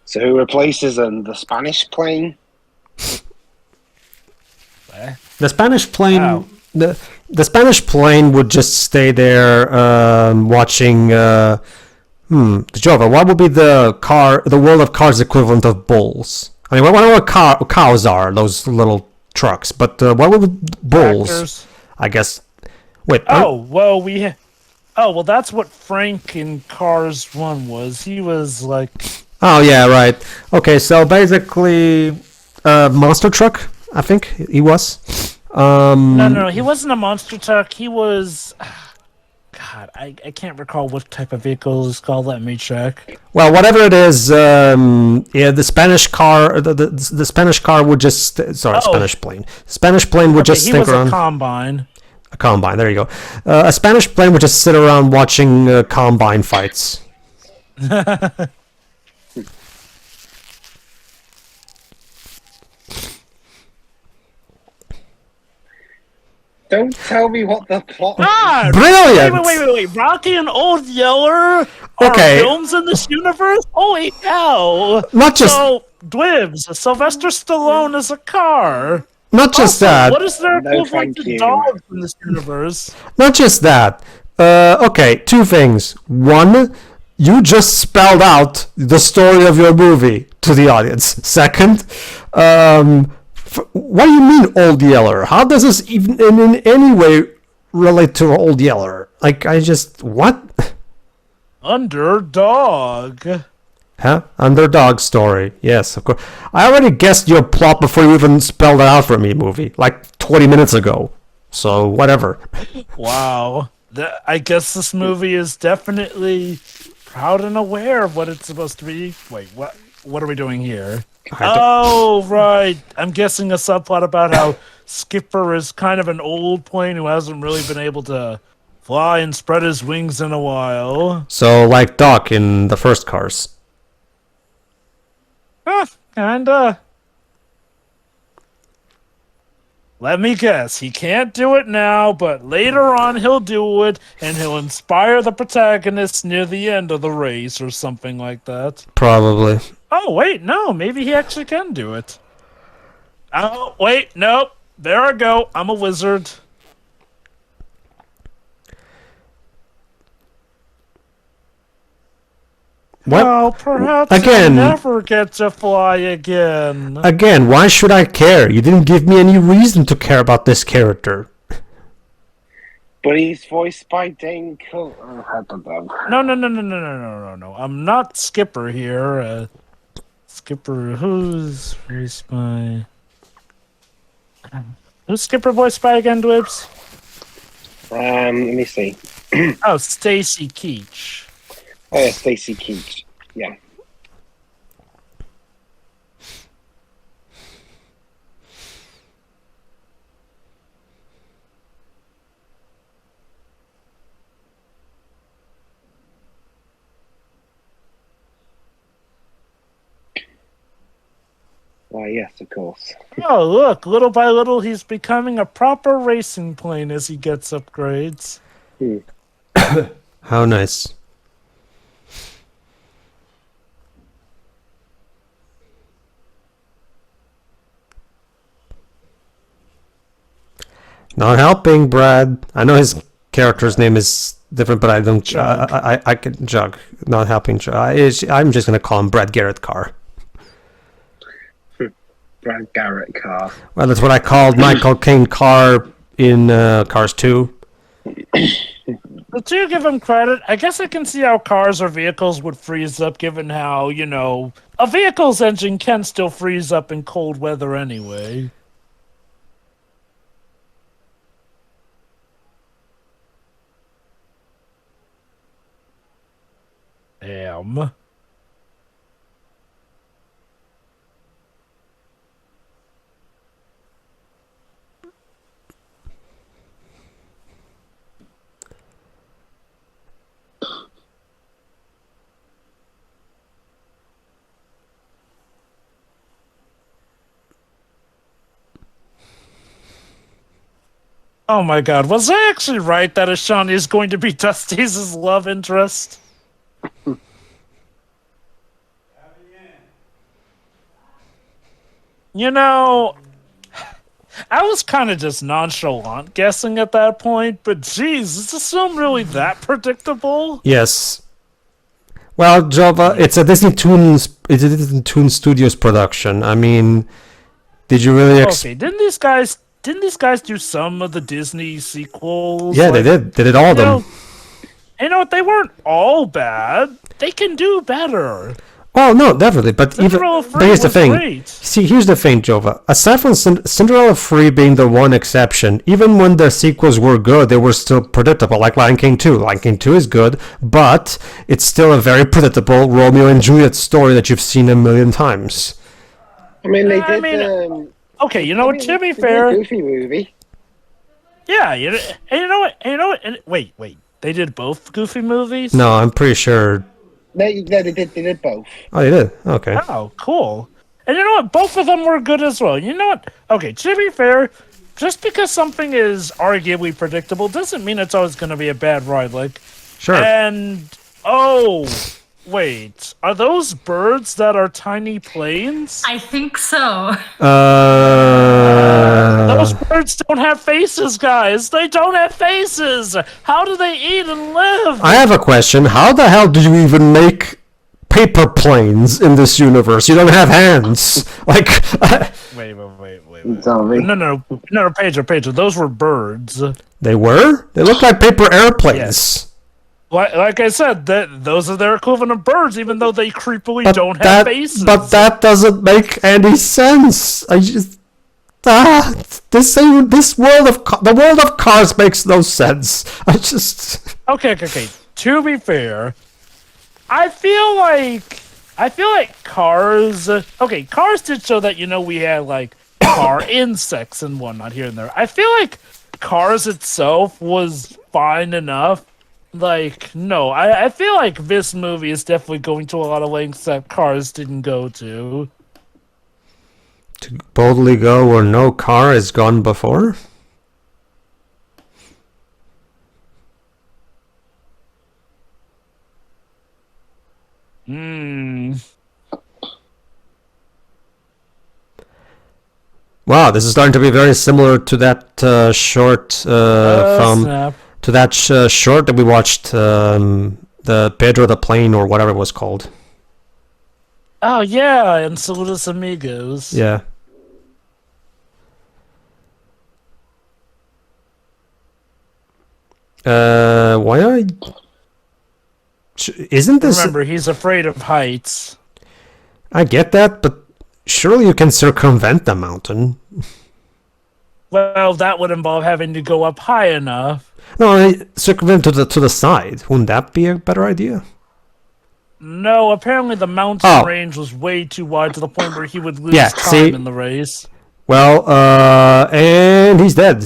S3: So who replaces him? The Spanish plane?
S1: The Spanish plane.
S2: Wow.
S1: The Spanish plane would just stay there watching. Jova, what would be the World of Cars equivalent of bulls? I mean, what cows are, those little trucks, but what would be bulls?
S2: Tractors.
S1: I guess. Wait.
S2: Well, that's what Frank in Cars 1 was. He was like...
S1: Oh, yeah, right. Okay, so basically, monster truck, I think he was.
S2: No, he wasn't a monster truck. He was... God, I can't recall what type of vehicle it's called. Let me check.
S1: Well, whatever it is, the Spanish car, the Spanish car would just Spanish plane. Spanish plane would just stick around.
S2: He was a combine.
S1: A combine. There you go. A Spanish plane would just sit around watching combine fights.
S3: Don't tell me what the plot.
S2: God!
S1: Brilliant!
S2: Wait. Rocky and Old Yeller are
S1: Okay.
S2: films in this universe? Holy hell!
S1: Not just
S2: So, Dwibs, Sylvester Stallone is a car.
S1: not just
S2: Also,
S1: that.
S2: what is their
S3: No,
S2: equivalent
S3: thank
S2: to
S3: you.
S2: dogs in this universe?
S1: Not just that. Okay, two things. One, you just spelled out the story of your movie to the audience. Second, what do you mean, Old Yeller? How does this even in any way relate to Old Yeller. Like, I just... What?
S2: Underdog.
S1: Huh? Underdog story. Yes, of course. I already guessed your plot before you even spelled it out for me, movie. Like 20 minutes ago. So, whatever.
S2: Wow. I guess this movie is definitely proud and aware of what it's supposed to be. Wait, what? What are we doing here? Oh, right. I'm guessing a subplot about how Skipper is kind of an old plane who hasn't really been able to fly and spread his wings in a while.
S1: So, like Doc in the first Cars.
S2: Kinda. Let me guess. He can't do it now, but later on he'll do it, and he'll inspire the protagonist near the end of the race or something like that.
S1: Probably.
S2: Oh, wait, no. Maybe he actually can do it. Oh, wait, nope. There I go. I'm a wizard.
S1: What?
S2: Well, perhaps
S1: Again.
S2: I'll never get to fly again.
S1: Again, why should I care? You didn't give me any reason to care about this character.
S3: But he's voiced by Dane Cook. Oh, I don't know.
S2: No. I'm not Skipper here. Skipper, who's voiced by... Who's Skipper voiced by again, Dwibs?
S3: Let me see.
S2: Oh, Stacy Keach.
S3: Oh, yeah, Stacey Keach. Yeah. Why, yes, of course.
S2: Oh, look, little by little, he's becoming a proper racing plane as he gets upgrades.
S1: How nice. Not helping, Brad. I know his character's name is different, but I don't...
S2: Jug.
S1: I can... Jug. Not helping Jug. I'm just going to call him Brad Garrett Carr.
S3: Brad Garrett Carr.
S1: Well, that's what I called Michael Caine Carr in Cars 2.
S2: But to give him credit, I guess I can see how cars or vehicles would freeze up, given how, you know, a vehicle's engine can still freeze up in cold weather anyway. Damn. Oh my god, was I actually right that Ashani is going to be Dusty's love interest? You know, I was kind of just nonchalant guessing at that point, but geez, is this film really that predictable?
S1: Yes. Well, Jova, it's a Disney Toon Studios production. I mean, did you really...
S2: Okay, didn't these guys do some of the Disney sequels?
S1: Yeah, they did. They did all of them.
S2: You know what? They weren't all bad. They can do better.
S1: Oh, no, definitely. But here's the thing.
S2: Great.
S1: See, here's the thing, Jova. Aside from Cinderella 3 being the one exception, even when the sequels were good, they were still predictable, like Lion King 2. Lion King 2 is good, but it's still a very predictable Romeo and Juliet story that you've seen a million times.
S3: I mean, they did...
S2: okay, you know what, to be fair...
S3: Goofy movie.
S2: Yeah, you know what, wait. They did both Goofy movies?
S1: No, I'm pretty sure...
S3: They did both.
S1: Oh, they did? Okay.
S2: Oh, cool. And you know what? Both of them were good as well. You know what? Okay, to be fair, just because something is arguably predictable doesn't mean it's always going to be a bad ride. Like,
S1: Sure.
S2: And, oh, wait. Are those birds that are tiny planes?
S4: I think so.
S2: Those birds don't have faces, guys. They don't have faces. How do they eat and live?
S1: I have a question. How the hell do you even make paper planes in this universe? You don't have hands. Like,
S2: Wait.
S3: Tell me.
S2: No, Pedro. Those were birds.
S1: They were? They look like paper airplanes.
S2: Like I said, those are their equivalent of birds, even though they creepily don't have faces.
S1: But that doesn't make any sense. I just this world of cars makes no sense. I just
S2: okay. To be fair, I feel like cars. Okay, cars did show that we had like car insects and whatnot here and there. I feel like Cars itself was fine enough. Like, no, I feel like this movie is definitely going to a lot of lengths that Cars didn't go to.
S1: To boldly go where no car has gone before? Wow, this is starting to be very similar to that short film.
S2: Snap.
S1: To that short that we watched, the Pedro the Plane or whatever it was called.
S2: Oh yeah, and Saludos Amigos.
S1: Yeah. Why are isn't this?
S2: Remember, he's afraid of heights.
S1: I get that, but surely you can circumvent the mountain.
S2: Well, that would involve having to go up high enough.
S1: No, circumvent to the side. Wouldn't that be a better idea?
S2: No, apparently the mountain range was way too wide to the point where he would lose time in the race.
S1: Well, and he's dead.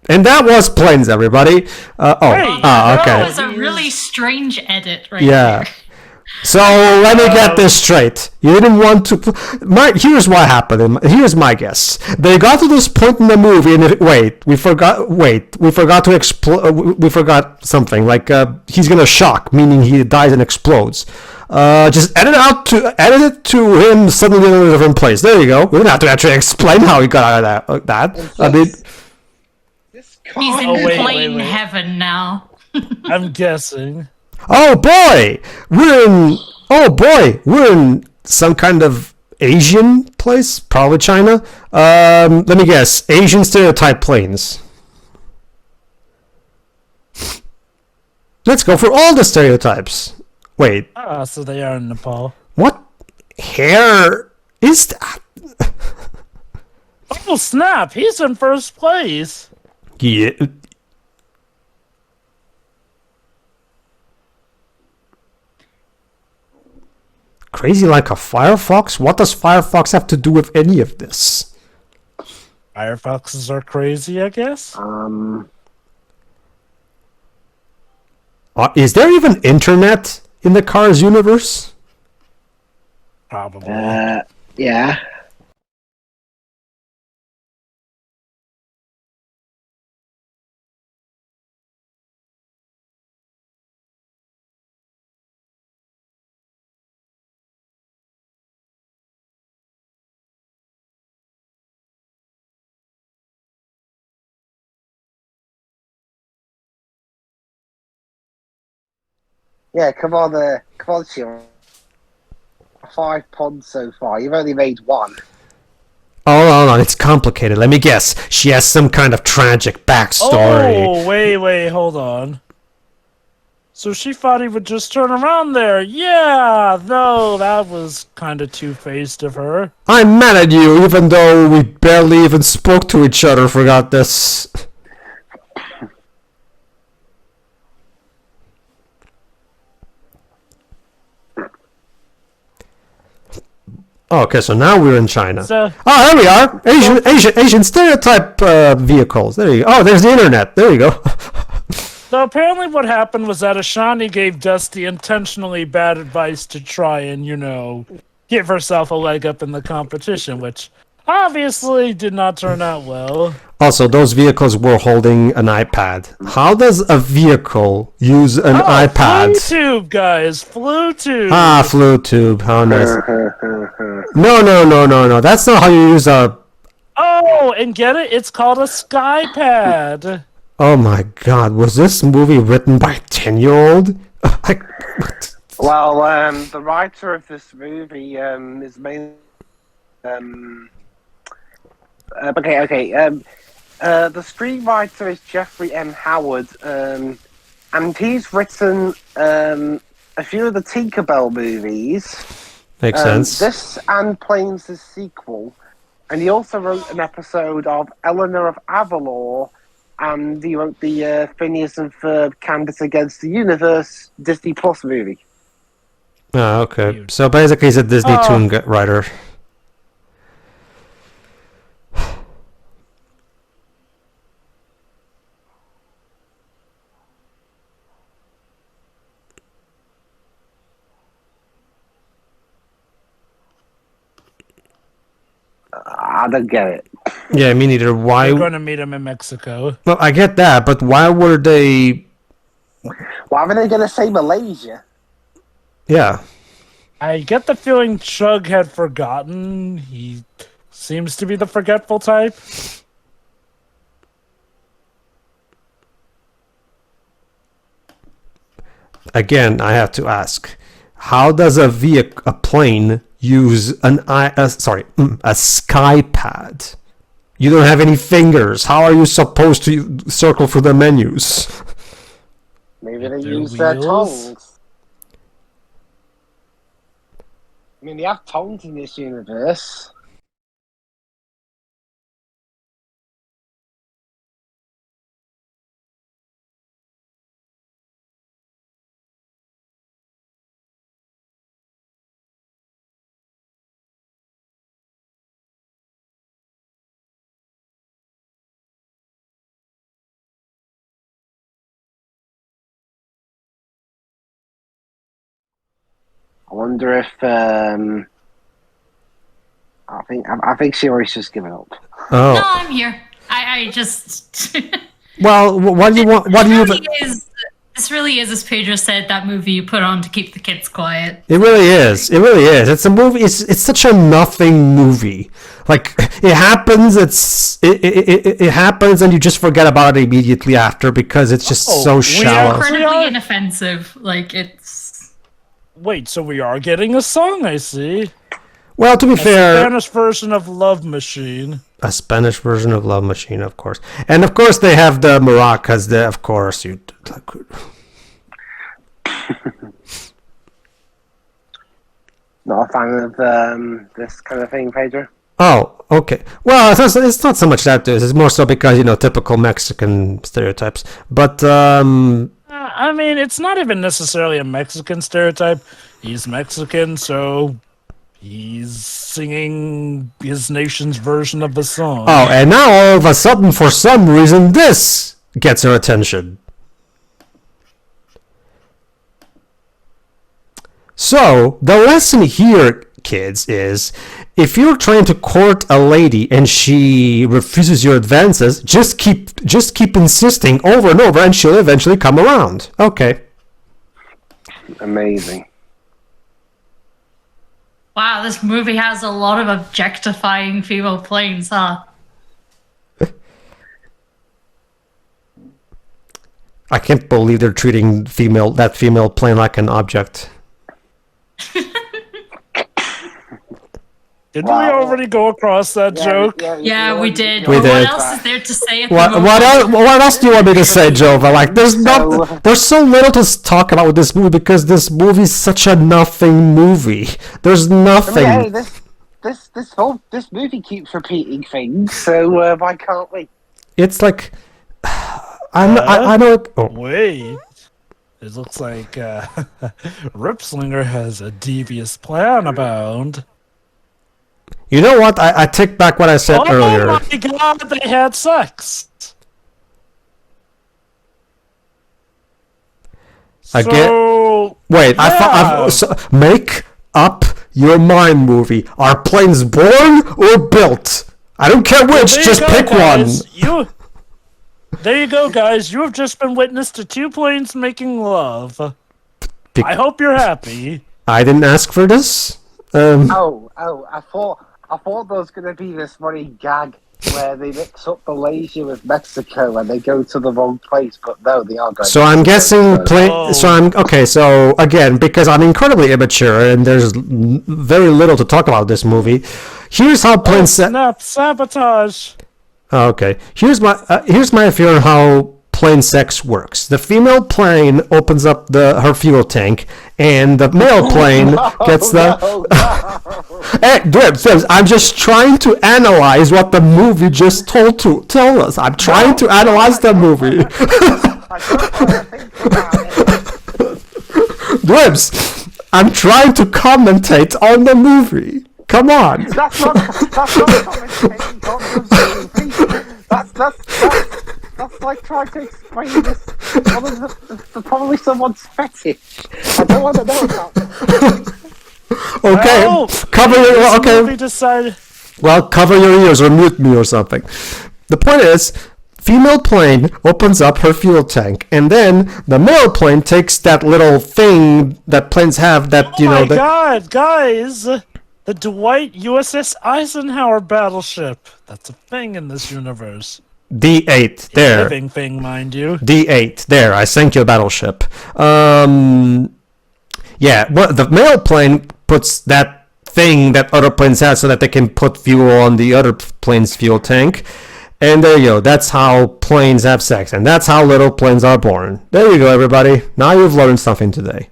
S1: And that was Planes, everybody. Okay.
S4: That was a really strange edit right there.
S1: So let me get this straight. You didn't want to. Here's what happened. Here's my guess. They got to this point in the movie, and we forgot to explode. We forgot something. Like he's gonna shock, meaning he dies and explodes. Just edit it to him suddenly in a different place. There you go. We don't have to actually explain how he got out of that. I mean,
S4: he's in plane heaven now.
S2: I'm guessing.
S1: Oh boy, we're in some kind of Asian place, probably China. Let me guess, Asian stereotype planes. Let's go for all the stereotypes. Wait.
S2: So they are in Nepal.
S1: What hair is that?
S2: Oh snap! He's in first place.
S1: Yeah. Crazy like a Firefox? What does Firefox have to do with any of this?
S2: Firefoxes are crazy, I guess.
S1: Is there even internet in the Cars universe?
S2: Probably.
S3: Yeah. Yeah, come on, Chill. 5 pods so far. You've only made 1.
S1: Oh, no, it's complicated. Let me guess. She has some kind of tragic backstory.
S2: Oh, wait, hold on. So she thought he would just turn around there. Yeah, no, that was kind of two-faced of her.
S1: I'm mad at you, even though we barely even spoke to each other. Forgot this. Okay, so now we're in China. There we are. Asian stereotype vehicles. There you go. Oh, there's the internet. There you go.
S2: So apparently what happened was that Ashani gave Dusty intentionally bad advice to try and, give herself a leg up in the competition, which obviously did not turn out well.
S1: Also, those vehicles were holding an iPad. How does a vehicle use an iPad?
S2: Flu-tube, guys. Flu-tube.
S1: Flu-tube. How nice. No. That's not how you use a...
S2: Oh, and get it? It's called a SkyPad.
S1: Oh my god, was this movie written by a 10-year-old?
S3: Well, the writer of this movie is mainly... The screenwriter is Jeffrey M. Howard, and he's written a few of the Tinkerbell movies.
S1: Makes sense.
S3: This and Planes' sequel, and he also wrote an episode of Eleanor of Avalor, and he wrote the Phineas and Ferb Candace Against the Universe Disney Plus movie.
S1: Oh, okay. So basically, he's a Disney Toon writer.
S3: I don't get it.
S1: Yeah, me neither. Why?
S2: We're going to meet him in Mexico.
S1: Well, I get that, but why were they?
S3: Why were they going to say Malaysia?
S1: Yeah.
S2: I get the feeling Chug had forgotten. He seems to be the forgetful type.
S1: Again, I have to ask: how does a plane use a sky pad? You don't have any fingers. How are you supposed to circle through the menus?
S3: Maybe they use their tongues. I mean, they have tongues in this universe. I wonder if I think Siri's just given up.
S1: Oh.
S4: No, I'm here. I just.
S1: Well, what do you want? What do you?
S4: This really is, as Pedro said, that movie you put on to keep the kids quiet.
S1: It really is. It really is. It's a movie. It's such a nothing movie. Like it happens. It happens, and you just forget about it immediately after because it's just so shallow.
S4: Incredibly inoffensive. Like it's.
S2: Wait, so we are getting a song? I see.
S1: Well, to be fair,
S2: Spanish version of Love Machine.
S1: A Spanish version of Love Machine, of course, and of course they have the maracas. Of course, you.
S3: Not a fan of this kind of thing, Pedro.
S1: Oh, okay. Well, it's not so much that it's more so because typical Mexican stereotypes. But
S2: I mean, it's not even necessarily a Mexican stereotype. He's Mexican, so he's singing his nation's version of the song.
S1: Oh, and now all of a sudden, for some reason, this gets her attention. So, the lesson here, kids, is if you're trying to court a lady and she refuses your advances, just keep insisting over and over and she'll eventually come around. Okay.
S3: Amazing.
S4: Wow, this movie has a lot of objectifying female planes, huh?
S1: I can't believe they're treating that female plane like an object.
S2: Didn't we already go across that joke?
S4: Yeah, we did.
S1: We did.
S4: What else is there to say at the
S1: What
S4: moment?
S1: what else do you want me to say, Jova? Like, there's so little to talk about with this movie because this movie is such a nothing movie. There's nothing.
S3: I mean, hey, this movie keeps repeating things, so why can't we?
S1: It's like I know. Oh.
S2: Wait. It looks like Ripslinger has a devious plan abound.
S1: You know what? I take back what I said earlier.
S2: Oh my god, they had sex!
S1: Wait,
S2: yeah.
S1: Make up your mind, movie. Are planes born or built? I don't care which, just pick
S2: guys.
S1: one.
S2: There you go, guys. You have just been witness to two planes making love. I hope you're happy.
S1: I didn't ask for this.
S3: I thought there was going to be this funny gag where they mix up Malaysia with Mexico and they go to the wrong place, but no, they are going.
S1: So I'm guessing So again, because I'm incredibly immature and there's very little to talk about this movie, here's how planes.
S2: Snap! Sabotage.
S1: Okay. Here's my fear on how plane sex works. The female plane opens up her fuel tank, and the male plane gets the. Hey, Dibs, I'm just trying to analyze what the movie just tell us. I'm trying to analyze the movie. Dibs, I'm trying to commentate on the movie. Come on.
S3: That's not commentating on the movie. That's like trying to explain this. Probably someone's fetish. I don't want to know about this.
S1: Okay,
S2: Well,
S1: cover your
S2: We decided.
S1: Well, cover your ears or mute me or something. The point is, female plane opens up her fuel tank, and then the male plane takes that little thing that planes have that
S2: Oh my God, guys! The Dwight USS Eisenhower battleship. That's a thing in this universe.
S1: D8 there.
S2: Living thing, mind you.
S1: D8 there. I sank your battleship. Yeah. Well, the male plane puts that thing that other planes have so that they can put fuel on the other plane's fuel tank. And there you go. That's how planes have sex, and that's how little planes are born. There you go, everybody. Now you've learned something today.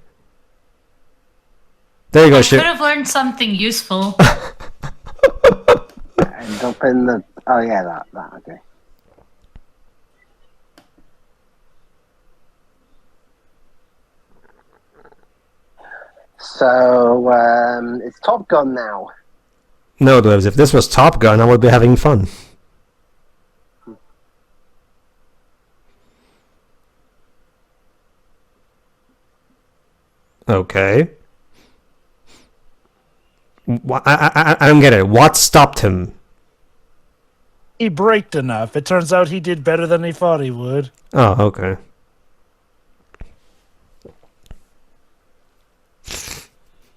S1: There you go,
S4: Could have learned something useful.
S3: End up in the. Oh yeah, that okay. So it's Top Gun now.
S1: No, Dwebs, if this was Top Gun, I would be having fun. Okay. I don't get it. What stopped him?
S2: He braked enough. It turns out he did better than he thought he would.
S1: Oh, okay.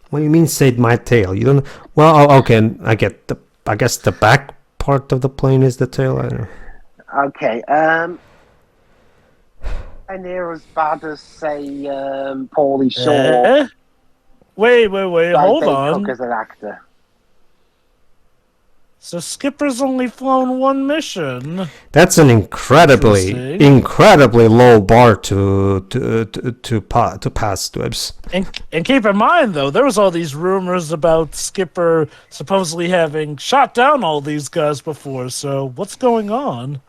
S1: What do you mean saved my tail? You don't. Well, okay. I get the. I guess the back part of the plane is the tail. I don't know.
S3: Okay. Near as bad as say Paulie Shaw.
S2: Wait. Hold on.
S3: Cook as an actor.
S2: So Skipper's only flown one mission.
S1: That's an incredibly low bar to pass, Dwebs.
S2: And keep in mind, though, there was all these rumors about Skipper supposedly having shot down all these guys before. So what's going on?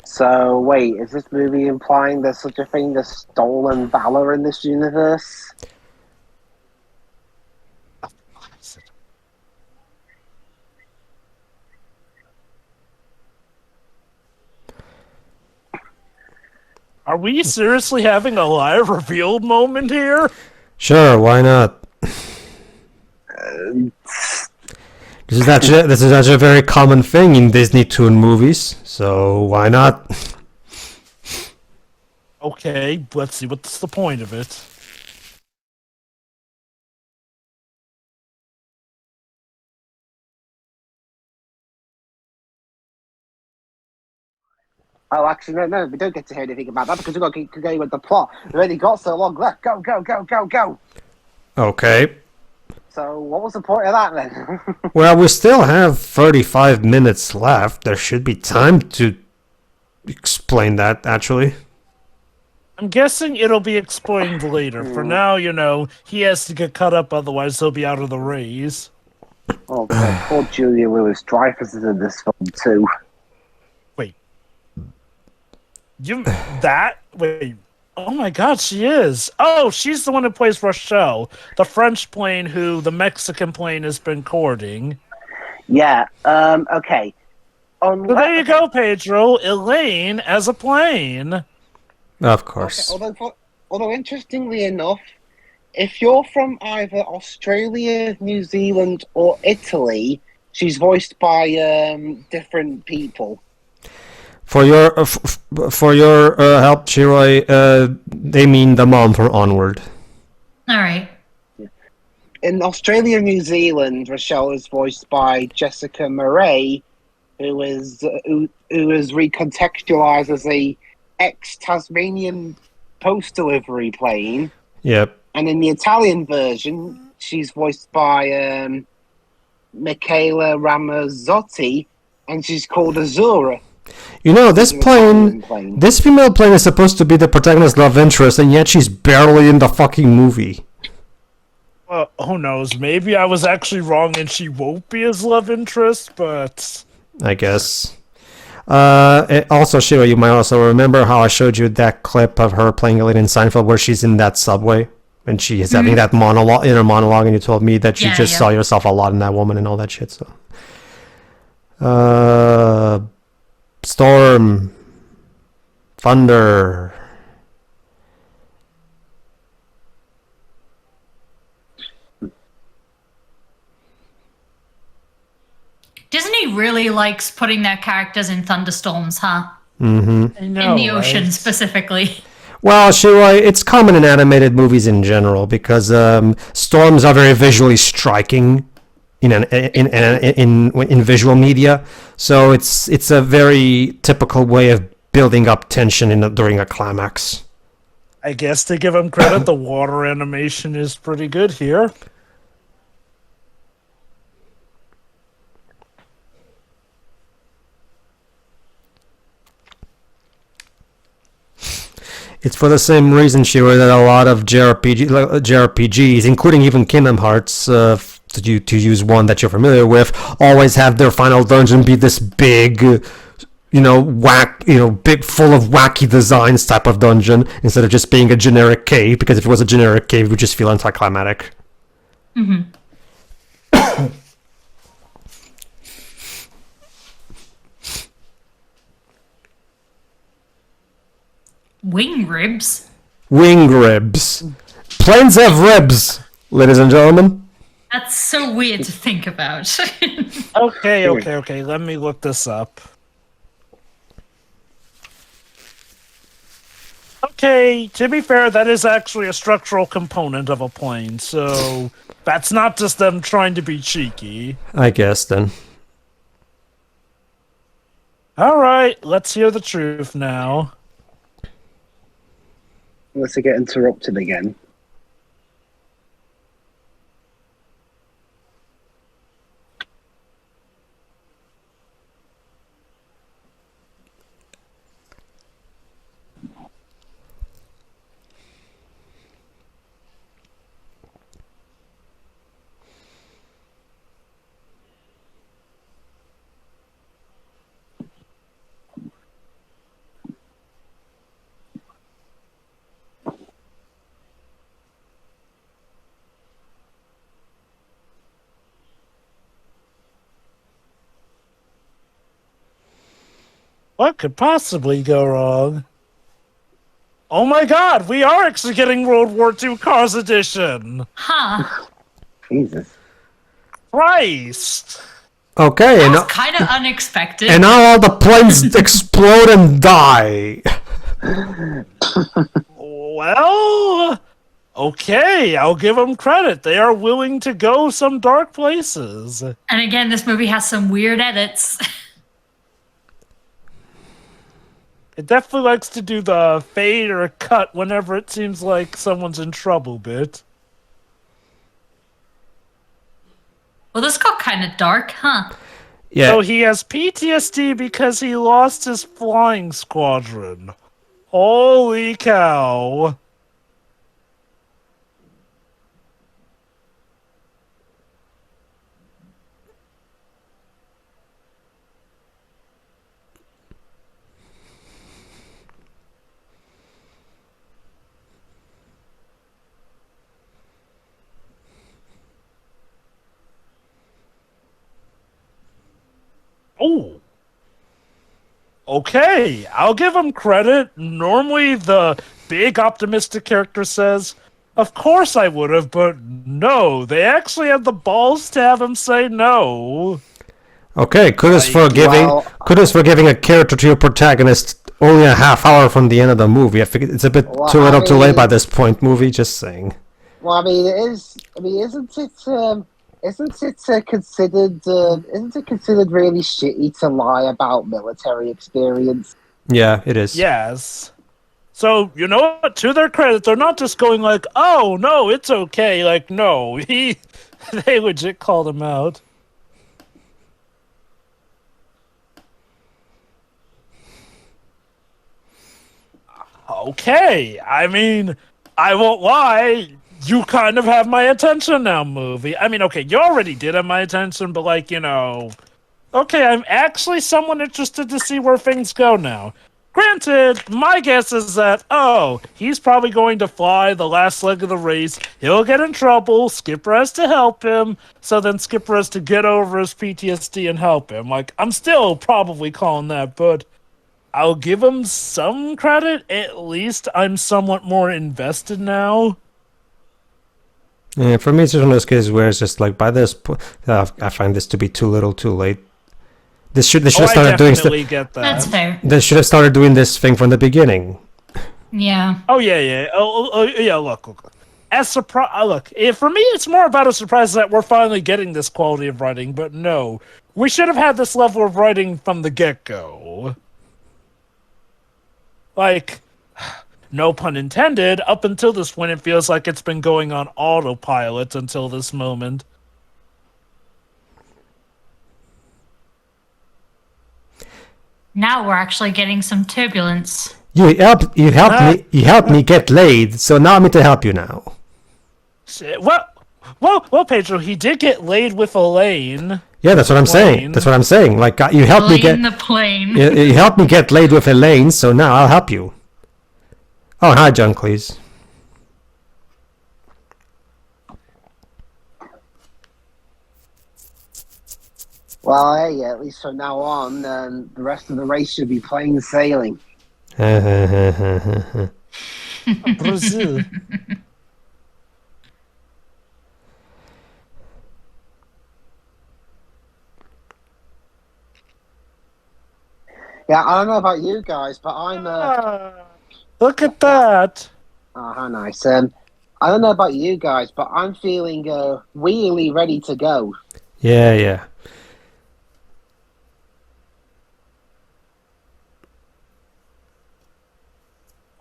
S3: So wait, is this movie implying there's such a thing as stolen valor in this universe?
S2: Are we seriously having a live reveal moment here?
S1: Sure, why not? This is actually a very common thing in Disney Toon movies, so why not?
S2: Okay, let's see. What's the point of it?
S3: Oh, actually, no, we don't get to hear anything about that because we've got to keep going with the plot. We've only got so long left. Go.
S1: Okay.
S3: So, what was the point of that then?
S1: Well, we still have 35 minutes left. There should be time to explain that, actually.
S2: I'm guessing it'll be explained later. For now, he has to get cut up, otherwise he'll be out of the race.
S3: Oh, God, poor Julia Louis-Dreyfus is in this film too.
S2: Wait. Oh my God, she is. Oh, she's the one who plays Rochelle, the French plane who the Mexican plane has been courting.
S3: Yeah, okay.
S2: So there you go, Pedro. Elaine as a plane.
S1: Of course.
S3: Okay, although interestingly enough, if you're from either Australia, New Zealand, or Italy, she's voiced by different people.
S1: For your help, Chiroi, they mean the mom from Onward.
S4: All right.
S3: In Australia and New Zealand, Rochelle is voiced by Jessica Murray, who is recontextualized as a ex-Tasmanian post delivery plane.
S1: Yep.
S3: And in the Italian version, she's voiced by Michaela Ramazzotti, and she's called Azura.
S1: You know, this
S3: Italian
S1: plane, this female plane is supposed to be the protagonist's love interest, and yet she's barely in the fucking movie.
S2: Well, who knows? Maybe I was actually wrong and she won't be his love interest, but...
S1: I guess. Also, Shira, you might also remember how I showed you that clip of her playing Elaine in Seinfeld where she's in that subway and she is having that monologue, inner monologue, and you told me that you just saw yourself a lot in that woman and all that shit. So, Storm, Thunder.
S4: Disney really likes putting their characters in thunderstorms, huh?
S1: Mm-hmm.
S2: I know,
S4: In the ocean,
S2: right?
S4: specifically.
S1: Well, Shira, it's common in animated movies in general because storms are very visually striking in visual media. So it's a very typical way of building up tension during a climax.
S2: I guess to give him credit, the water animation is pretty good here.
S1: It's for the same reason, Shira, that a lot of JRPGs, including even Kingdom Hearts, to use one that you're familiar with, always have their final dungeon be this big, big full of wacky designs type of dungeon instead of just being a generic cave. Because if it was a generic cave, it would just feel anticlimactic.
S4: Mm-hmm. Wing ribs?
S1: Wing ribs. Planes have ribs, ladies and gentlemen.
S4: That's so weird to think about.
S2: Okay. Let me look this up. Okay, to be fair, that is actually a structural component of a plane, so that's not just them trying to be cheeky.
S1: I guess, then.
S2: Alright, let's hear the truth now.
S3: Unless I get interrupted again.
S2: What could possibly go wrong? Oh my god, we are actually getting World War II Cars Edition!
S4: Huh.
S3: Jesus.
S2: Christ!
S1: Okay,
S4: That
S1: and
S4: was kind of unexpected.
S1: now all the planes explode and die.
S2: Well, okay, I'll give them credit. They are willing to go some dark places.
S4: And again, this movie has some weird edits.
S2: It definitely likes to do the fade or cut whenever it seems like someone's in trouble bit.
S4: Well, this got kind of dark, huh?
S1: Yeah.
S2: So he has PTSD because he lost his flying squadron. Holy cow. Oh. Okay, I'll give him credit. Normally the big optimistic character says, of course I would have, but no. They actually had the balls to have him say no.
S1: Okay, kudos for giving a character to your protagonist only a half hour from the end of the movie. I figured it's a bit too little, too late by this point. Movie, just saying.
S3: Well, I mean, it is. I mean, isn't it considered really shitty to lie about military experience?
S1: Yeah, it is.
S2: Yes. So, you know what? To their credit, they're not just going like, oh, no, it's okay. Like, no. They legit called him out. Okay, I mean, I won't lie. You kind of have my attention now, movie. I mean, okay, you already did have my attention, but like, okay, I'm actually somewhat interested to see where things go now. Granted, my guess is that, he's probably going to fly the last leg of the race. He'll get in trouble. Skipper has to help him. So then Skipper has to get over his PTSD and help him. Like, I'm still probably calling that, but I'll give him some credit. At least I'm somewhat more invested now.
S1: Yeah, for me, it's just one of those cases where it's just like by this point, I find this to be too little, too late. They should have started doing stuff.
S2: Get that.
S4: That's fair.
S1: They should have started doing this thing from the beginning.
S4: Yeah.
S2: Oh yeah. Oh yeah. Look. Look. For me, it's more about a surprise that we're finally getting this quality of writing. But no, we should have had this level of writing from the get-go. Like, no pun intended. Up until this point, it feels like it's been going on autopilot until this moment.
S4: Now we're actually getting some turbulence.
S1: You helped me get laid, so now I'm going to help you now.
S2: Well, Pedro, he did get laid with Elaine.
S1: Yeah, that's what I'm saying. That's what I'm saying. Like, you helped me get
S4: the plane.
S1: you helped me get laid with Elaine, so now I'll help you. Oh, hi, John Cleese.
S3: Well, hey, at least from now on, the rest of the race should be plain sailing.
S2: Brazil.
S3: Yeah, I don't know about you guys, but I'm...
S2: Look at that.
S3: Oh, how nice. I don't know about you guys, but I'm feeling really ready to go.
S1: Yeah.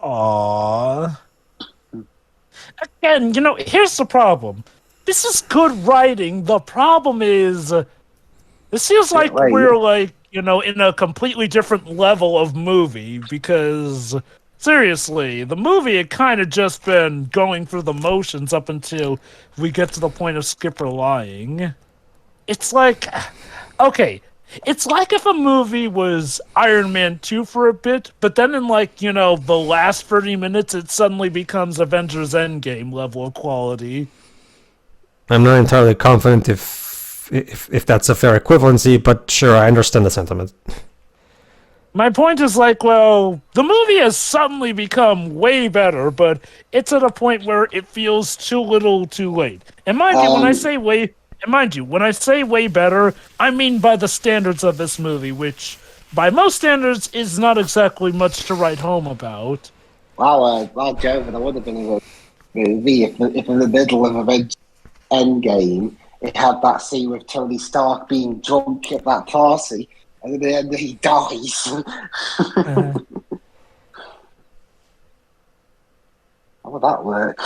S2: Aww. Again, here's the problem. This is good writing. The problem is, this feels like we're like, in a completely different level of movie because, seriously, the movie had kind of just been going through the motions up until we get to the point of Skipper lying. It's like, okay, it's like if a movie was Iron Man 2 for a bit, but then in the last 30 minutes, it suddenly becomes Avengers Endgame level of quality. I'm
S1: not entirely confident if that's a fair equivalency, but sure, I understand the sentiment.
S2: My point is the movie has suddenly become way better, but it's at a point where it feels too little too late. And mind you, when I say way better, I mean by the standards of this movie, which by most standards is not exactly much to write home about.
S3: Well, Joe, there would have been a movie if in the middle of Avengers Endgame, it had that scene with Tony Stark being drunk at that party, and at the end he dies. How would that work?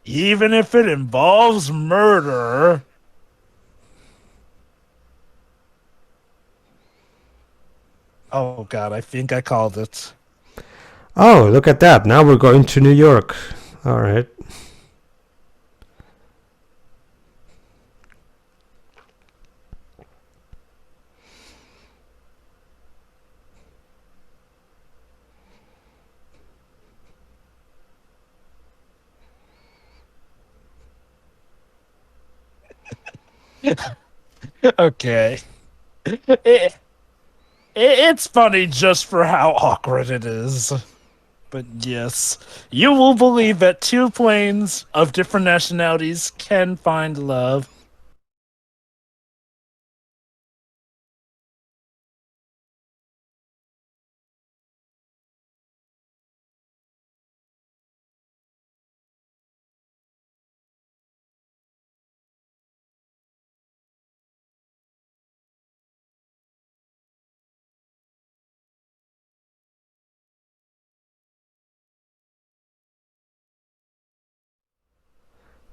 S2: Even if it involves murder. Oh god, I think I called it.
S1: Oh, look at that. Now we're going to New York. All right.
S2: Okay. It's funny just for how awkward it is. But yes, you will believe that two planes of different nationalities can find love.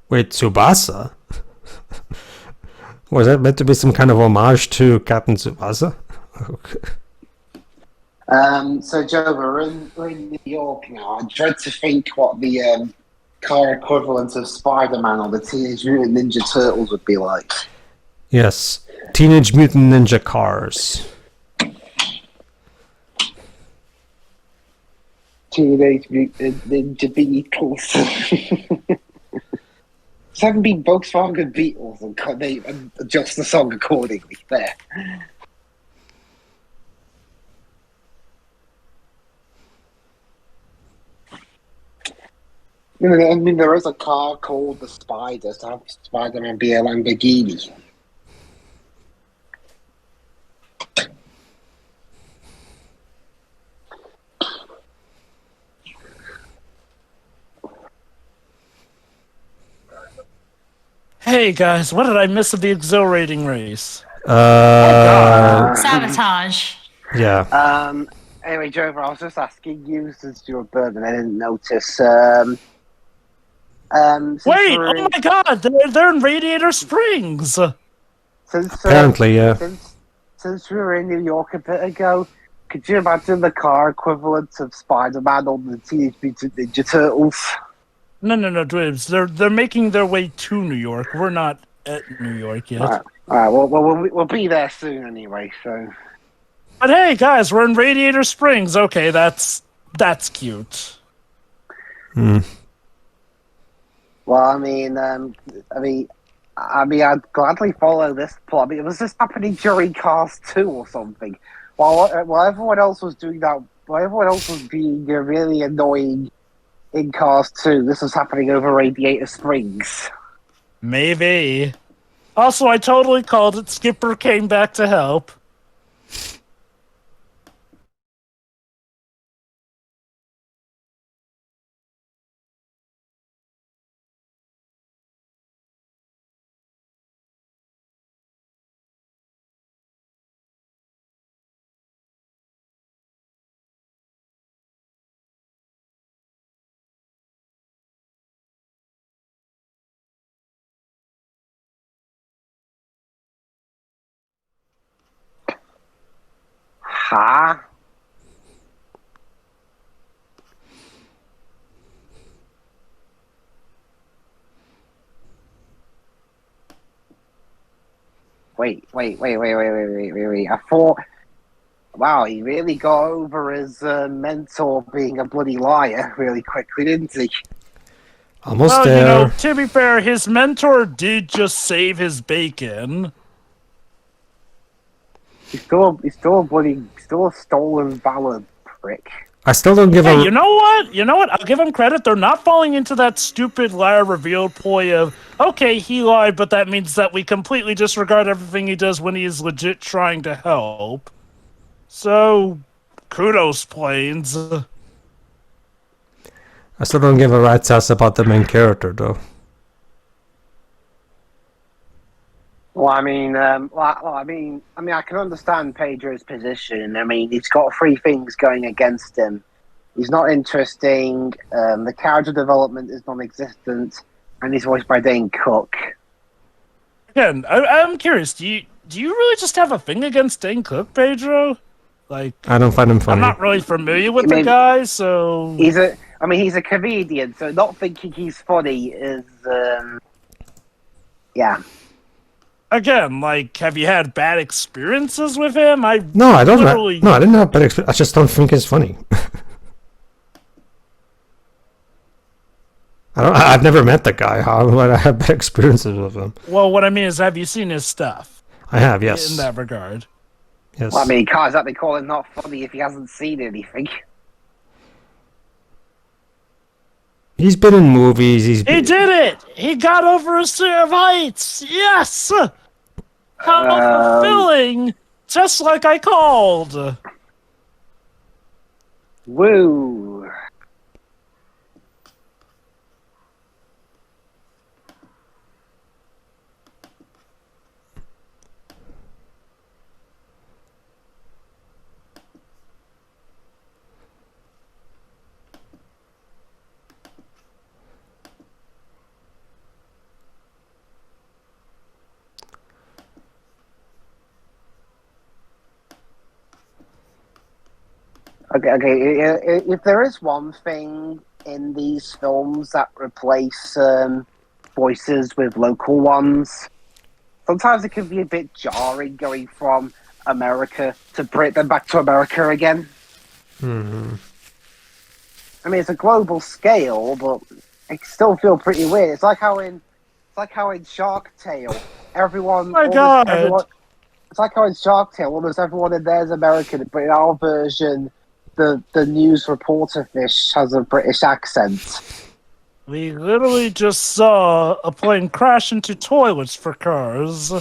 S1: Wait, Tsubasa? Was that meant to be some kind of homage to Captain Tsubasa? Okay.
S3: So Joe, we're in New York now. I dread to think what the car equivalent of Spider-Man or the Teenage Mutant Ninja Turtles would be like.
S1: Yes. Teenage Mutant Ninja Cars.
S3: Teenage Mutant Ninja Beetles. So that can be Volkswagen Beetles and they adjust the song accordingly. There. I mean, there is a car called the Spider, so have Spider-Man be a Lamborghini.
S2: Hey guys, what did I miss of the exhilarating race?
S4: Sabotage.
S1: Yeah.
S3: Anyway, Jover, I was just asking you since you were bourbon, I didn't notice.
S2: Wait! Oh my God! They're in Radiator Springs.
S1: Apparently, yeah.
S3: Since we were in New York a bit ago, could you imagine the car equivalent of Spider-Man or the Teenage Mutant Ninja Turtles?
S2: No, Dwibs. They're making their way to New York. We're not at New York yet.
S3: All right. Well, we'll be there soon anyway. So.
S2: But hey, guys, we're in Radiator Springs. Okay, that's cute.
S1: Hmm.
S3: Well, I mean, I'd gladly follow this plot. I mean, was this happening during Cars 2 or something? While everyone else was doing that, while everyone else was being really annoying in Cars 2, this was happening over Radiator Springs.
S2: Maybe. Also, I totally called it. Skipper came back to help.
S3: Huh? Wait. I thought, wow, he really got over his mentor being a bloody liar really quickly, didn't he?
S1: Almost
S2: well,
S1: there.
S2: You know, to be fair, his mentor did just save his bacon.
S3: He's still a stolen valor prick.
S1: I still don't give
S2: Hey,
S1: a...
S2: you know what? I'll give him credit. They're not falling into that stupid liar revealed ploy of, okay, he lied, but that means that we completely disregard everything he does when he is legit trying to help. So, kudos, planes.
S1: I still don't give a rat's ass about the main character, though.
S3: Well, I mean, I can understand Pedro's position. I mean, he's got three things going against him. He's not interesting. The character development is non-existent, and he's voiced by Dane Cook.
S2: Again, I'm curious. Do you really just have a thing against Dane Cook, Pedro? Like,
S1: I don't find him funny.
S2: I'm not really familiar with the guy, so
S3: he's a comedian. So not thinking he's funny is, yeah.
S2: Again, like, have you had bad experiences with him?
S1: No, I don't. No, I didn't have bad experience. I just don't think he's funny. I've never met the guy. How would I have bad experiences with him?
S2: Well, what I mean is, have you seen his stuff?
S1: I have, yes.
S2: In that regard.
S1: Yes.
S3: Well, I mean, you can't exactly call it not funny if he hasn't seen anything.
S1: He's been in movies.
S2: He did it! He got over a fear of heights! Yes! How fulfilling! Just like I called!
S3: Woo! Okay. If there is one thing in these films that replace voices with local ones, sometimes it can be a bit jarring going from America to Britain back to America again.
S1: Mm-hmm.
S3: I mean, it's a global scale, but it still feel pretty weird. It's like how in Shark Tale, everyone.
S2: Oh my God!
S3: It's like how in Shark Tale, almost everyone in there is American, but in our version, the news reporter fish has a British accent.
S2: We literally just saw a plane crash into toilets for cars.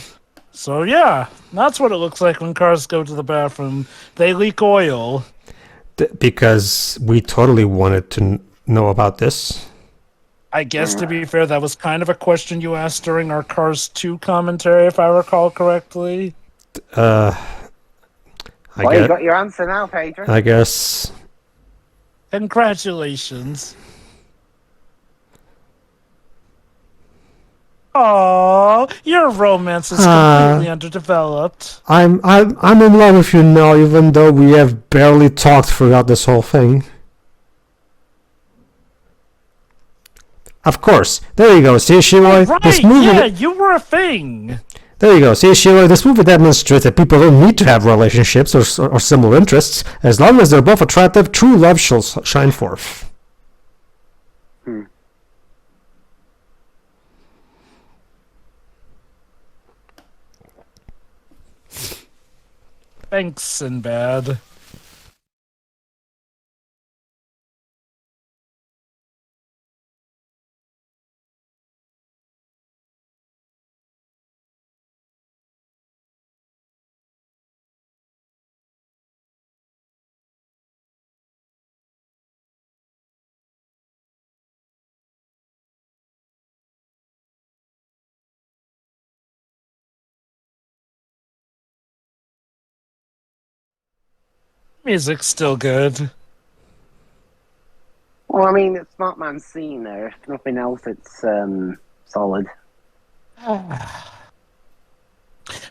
S2: So yeah, that's what it looks like when cars go to the bathroom. They leak oil.
S1: Because we totally wanted to know about this.
S2: I guess, to be fair, that was kind of a question you asked during our Cars 2 commentary, if I recall correctly.
S3: You got your answer now, Pedro.
S1: I guess.
S2: Congratulations. Aww, your romance is completely underdeveloped.
S1: I'm in love with you now, even though we have barely talked throughout this whole thing. Of course. There you go. See, Shiroi?
S2: Right,
S1: This movie...
S2: yeah, you were a thing.
S1: There you go. See, Shiroi? This movie demonstrates that people don't need to have relationships or similar interests. As long as they're both attractive, true love shall shine forth.
S2: Thanks, Sinbad. Music's still good.
S3: Well, I mean, it's not Mancino. If nothing else, it's solid.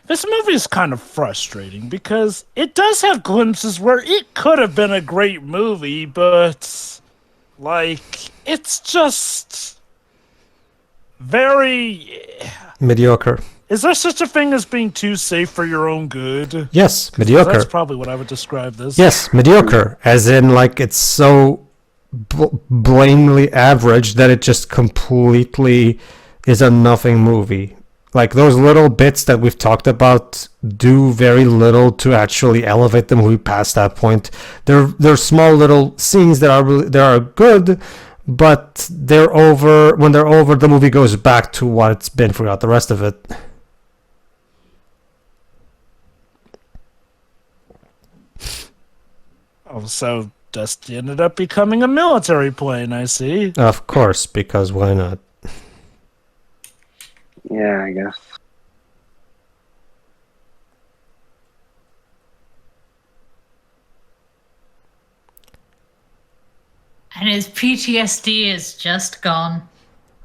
S2: This movie is kind of frustrating because it does have glimpses where it could have been a great movie, but, like, it's just very...
S1: Mediocre.
S2: Is there such a thing as being too safe for your own good?
S1: Yes, mediocre.
S2: That's probably what I would describe this.
S1: Yes, mediocre. As in, like, it's so blatantly average that it just completely is a nothing movie. Like, those little bits that we've talked about do very little to actually elevate the movie past that point. They're small little scenes that are good, but they're over. When they're over, the movie goes back to what it's been throughout the rest of it.
S2: Oh, so Dusty ended up becoming a military plane, I see.
S1: Of course, because why not?
S3: Yeah, I guess.
S4: And his PTSD is just gone.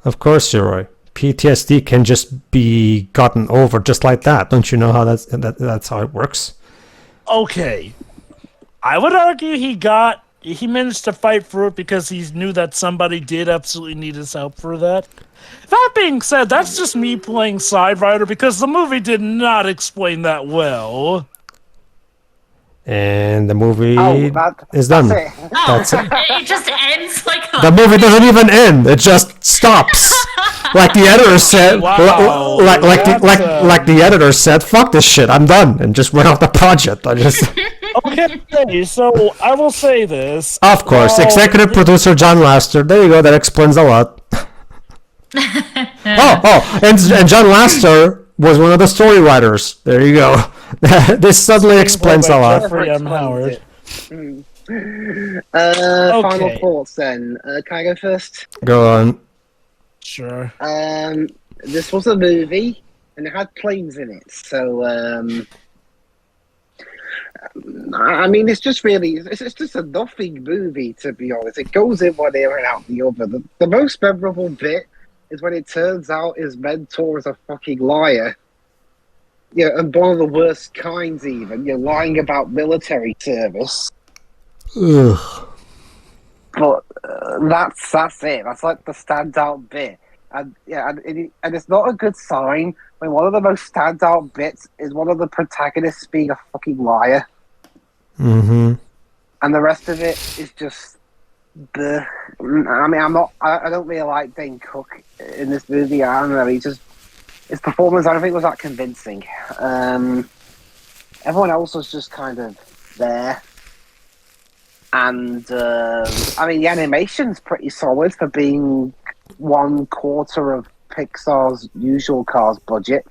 S1: Of course, Shiroi. PTSD can just be gotten over just like that. Don't you know how that's how it works?
S2: Okay. I would argue he managed to fight through it because he knew that somebody did absolutely need his help for that. That being said, that's just me playing side writer because the movie did not explain that well.
S1: And the movie
S3: that,
S1: is done.
S3: That's it.
S4: Oh,
S1: That's it.
S4: it just ends like that.
S1: The movie doesn't even end. It just stops. Like the editor said,
S2: Wow,
S1: like the editor said, "Fuck this shit, I'm done," and just went off the project. I just,
S2: Okay, so I will say this.
S1: of course,
S2: Well,
S1: executive producer John Lasseter. There you go. That explains a lot. And John Lasseter was one of the story writers. There you go. This suddenly explains a lot.
S2: Jeffrey M. Howard.
S3: Final thoughts then. Can I go first?
S1: Go on.
S2: Sure.
S3: This was a movie, and it had planes in it. So, I mean, it's just a nothing movie, to be honest. It goes in one ear and out the other. The most memorable bit is when it turns out his mentor is a fucking liar. Yeah, and one of the worst kinds, even. You're lying about military service.
S1: Ugh.
S3: But that's it. That's like the standout bit. And it's not a good sign when one of the most standout bits is one of the protagonists being a fucking liar.
S1: Mm-hmm.
S3: And the rest of it is just the. I mean, I don't really like Dane Cook in this movie. I don't know. His performance, I don't think, was that convincing. Everyone else was just kind of there. And, I mean, the animation's pretty solid for being 1/4 of Pixar's usual Cars budget.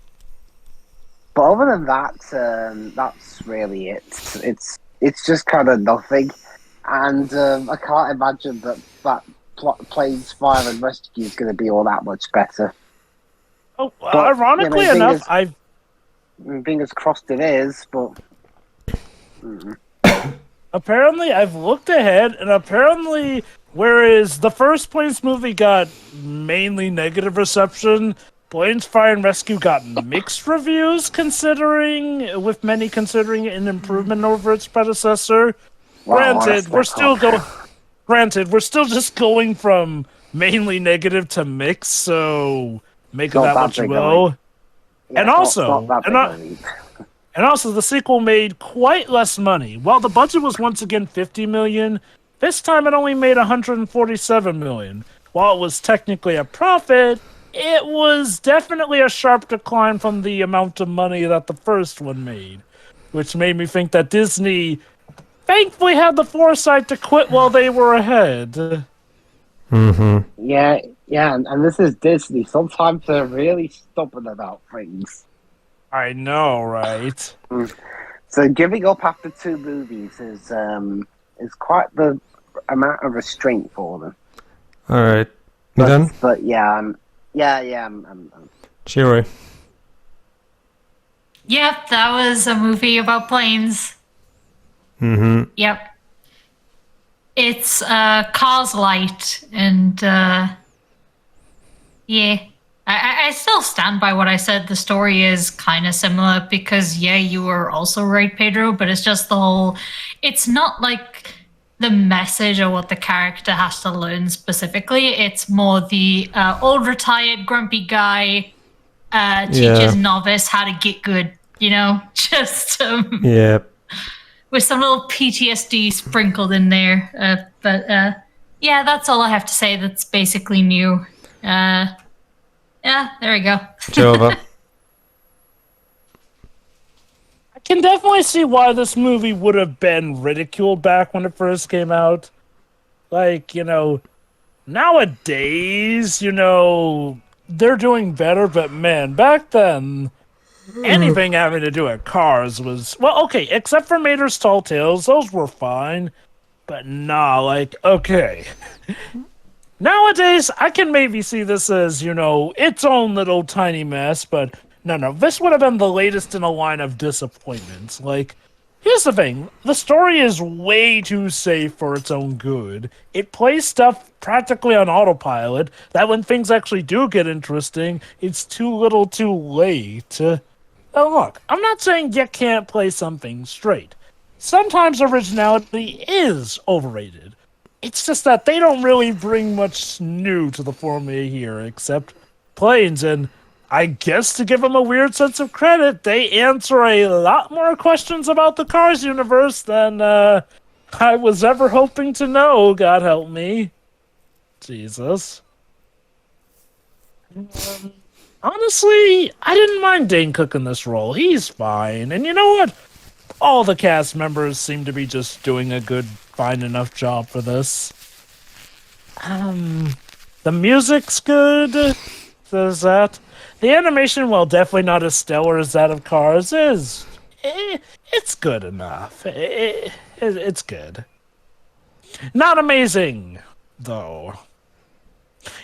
S3: But other than that, that's really it. It's just kind of nothing. And I can't imagine that Planes, Fire and Rescue is going to be all that much better.
S2: Oh, ironically enough,
S3: fingers crossed it is, but...
S2: Apparently, I've looked ahead, and apparently, whereas the first Planes movie got mainly negative reception, Planes, Fire, and Rescue got mixed reviews, with many considering it an improvement over its predecessor.
S3: Wow,
S2: Granted, we're still just going from mainly negative to mixed, so make of that what you will.
S3: Yeah,
S2: And also, the sequel made quite less money. While the budget was once again $50 million, this time it only made $147 million. While it was technically a profit, it was definitely a sharp decline from the amount of money that the first one made, which made me think that Disney thankfully had the foresight to quit while they were ahead.
S1: Mm-hmm.
S3: Yeah, and this is Disney. Sometimes they're really stubborn about things.
S2: I know, right?
S3: So giving up after 2 movies is quite the amount of restraint for them.
S1: All right. You done?
S3: But yeah, I'm
S1: Cheery.
S4: Yep, that was a movie about planes.
S1: Mm-hmm.
S4: Yep. It's Cars Light, and yeah. I still stand by what I said. The story is kind of similar because, yeah, you were also right, Pedro, but it's just the whole... It's not like the message or what the character has to learn specifically. It's more the old retired grumpy guy teaches novice how to get good, you know? Just with some little PTSD sprinkled in there. But yeah, that's all I have to say that's basically new. Yeah, there we go.
S1: Jova.
S2: I can definitely see why this movie would have been ridiculed back when it first came out. Like, nowadays, they're doing better, but man, back then, anything having to do with cars was... Well, okay, except for Mater's Tall Tales, those were fine. But nah, okay... Nowadays, I can maybe see this as, its own little tiny mess, but no, this would have been the latest in a line of disappointments. Here's the thing. The story is way too safe for its own good. It plays stuff practically on autopilot, that when things actually do get interesting, it's too little too late. Now look, I'm not saying you can't play something straight. Sometimes originality is overrated. It's just that they don't really bring much new to the formula here, except planes, and I guess to give them a weird sense of credit, they answer a lot more questions about the Cars universe than I was ever hoping to know, God help me. Jesus. Honestly, I didn't mind Dane Cook in this role. He's fine. And you know what? All the cast members seem to be just doing a good, fine enough job for this. The music's good. There's that. The animation, while definitely not as stellar as that of Cars, is... it's good enough. It's good. Not amazing, though.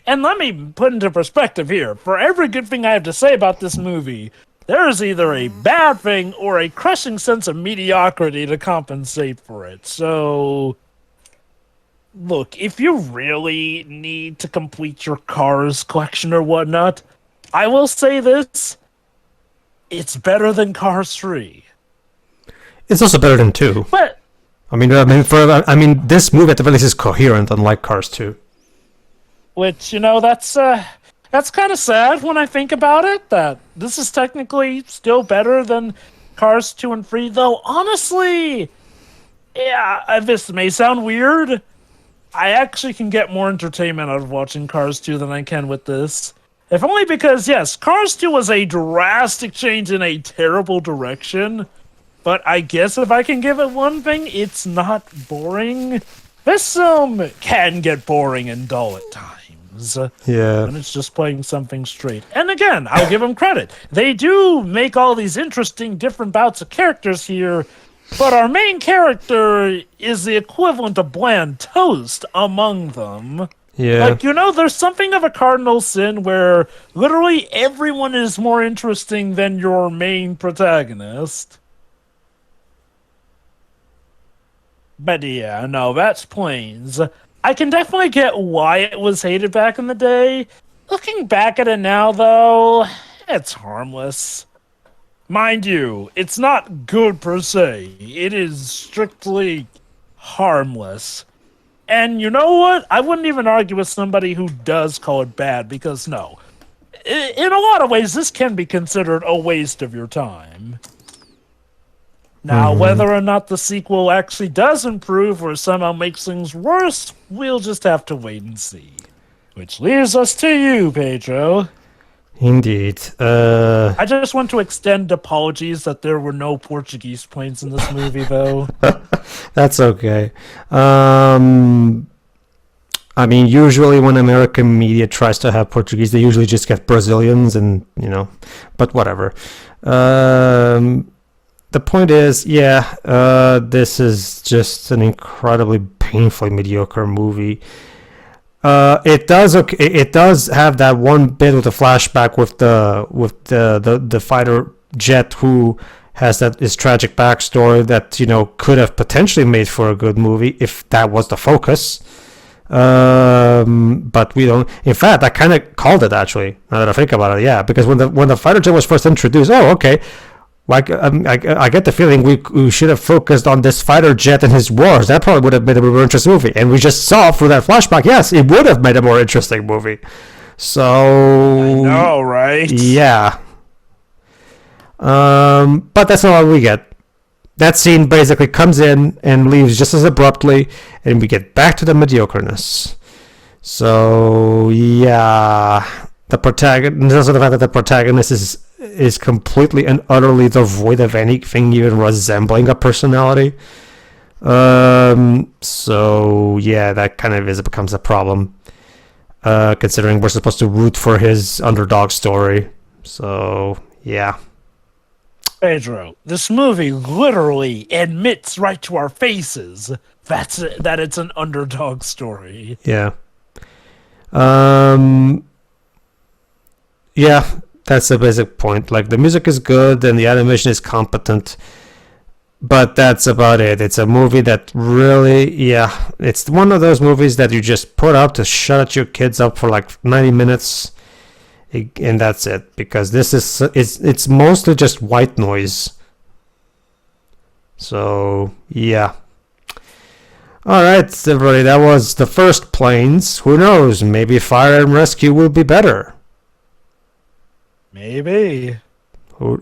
S2: And let me put into perspective here. For every good thing I have to say about this movie, there is either a bad thing or a crushing sense of mediocrity to compensate for it. So, look, if you really need to complete your Cars collection or whatnot, I will say this. It's better than Cars 3.
S1: It's also better than 2.
S2: But
S1: I mean, this movie at the very least is coherent, unlike Cars 2.
S2: which, that's kind of sad when I think about it, that this is technically still better than Cars 2 and 3, though honestly, yeah, this may sound weird, I actually can get more entertainment out of watching Cars 2 than I can with this. If only because, yes, Cars 2 was a drastic change in a terrible direction, but I guess if I can give it one thing, it's not boring. This film can get boring and dull at times.
S1: Yeah.
S2: And it's just playing something straight. And again, I'll give them credit. They do make all these interesting different bouts of characters here, but our main character is the equivalent of bland toast among them.
S1: Yeah.
S2: Like, there's something of a cardinal sin where literally everyone is more interesting than your main protagonist. But yeah, no, that's Planes. I can definitely get why it was hated back in the day. Looking back at it now, though, it's harmless. Mind you, it's not good per se. It is strictly harmless. And you know what? I wouldn't even argue with somebody who does call it bad, because no. In a lot of ways, this can be considered a waste of your time. Now, whether or not the sequel actually does improve or somehow makes things worse, we'll just have to wait and see. Which leaves us to you, Pedro.
S1: Indeed.
S2: I just want to extend apologies that there were no Portuguese planes in this movie, though.
S1: That's okay. I mean, usually when American media tries to have Portuguese, they usually just get Brazilians and, but whatever. The point is, this is just an incredibly painfully mediocre movie. It does have that one bit with the flashback with the fighter jet who has his tragic backstory that could have potentially made for a good movie if that was the focus. But we don't. In fact, I kind of called it actually. Now that I think about it, yeah, because when the fighter jet was first introduced, okay. Like I get the feeling we should have focused on this fighter jet and his wars. That probably would have made a more interesting movie. And we just saw through that flashback, yes, it would have made a more interesting movie. So
S2: I know, right?
S1: Yeah. But that's not what we get. That scene basically comes in and leaves just as abruptly, and we get back to the mediocreness. So yeah, the protagonist. Also the fact that the protagonist is completely and utterly devoid of anything even resembling a personality. So yeah, that kind of becomes a problem. Considering we're supposed to root for his underdog story. So yeah.
S2: Pedro, this movie literally admits right to our faces that it's an underdog story.
S1: Yeah. Yeah, that's the basic point. Like, the music is good and the animation is competent, but that's about it. It's a movie that really, it's one of those movies that you just put up to shut your kids up for like 90 minutes, and that's it. Because this it's mostly just white noise. So, yeah. Alright, everybody, that was the first Planes. Who knows? Maybe Fire and Rescue will be better.
S2: Maybe.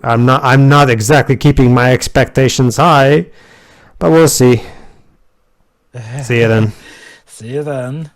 S1: I'm not exactly keeping my expectations high, but we'll see. See you then.
S2: See you then.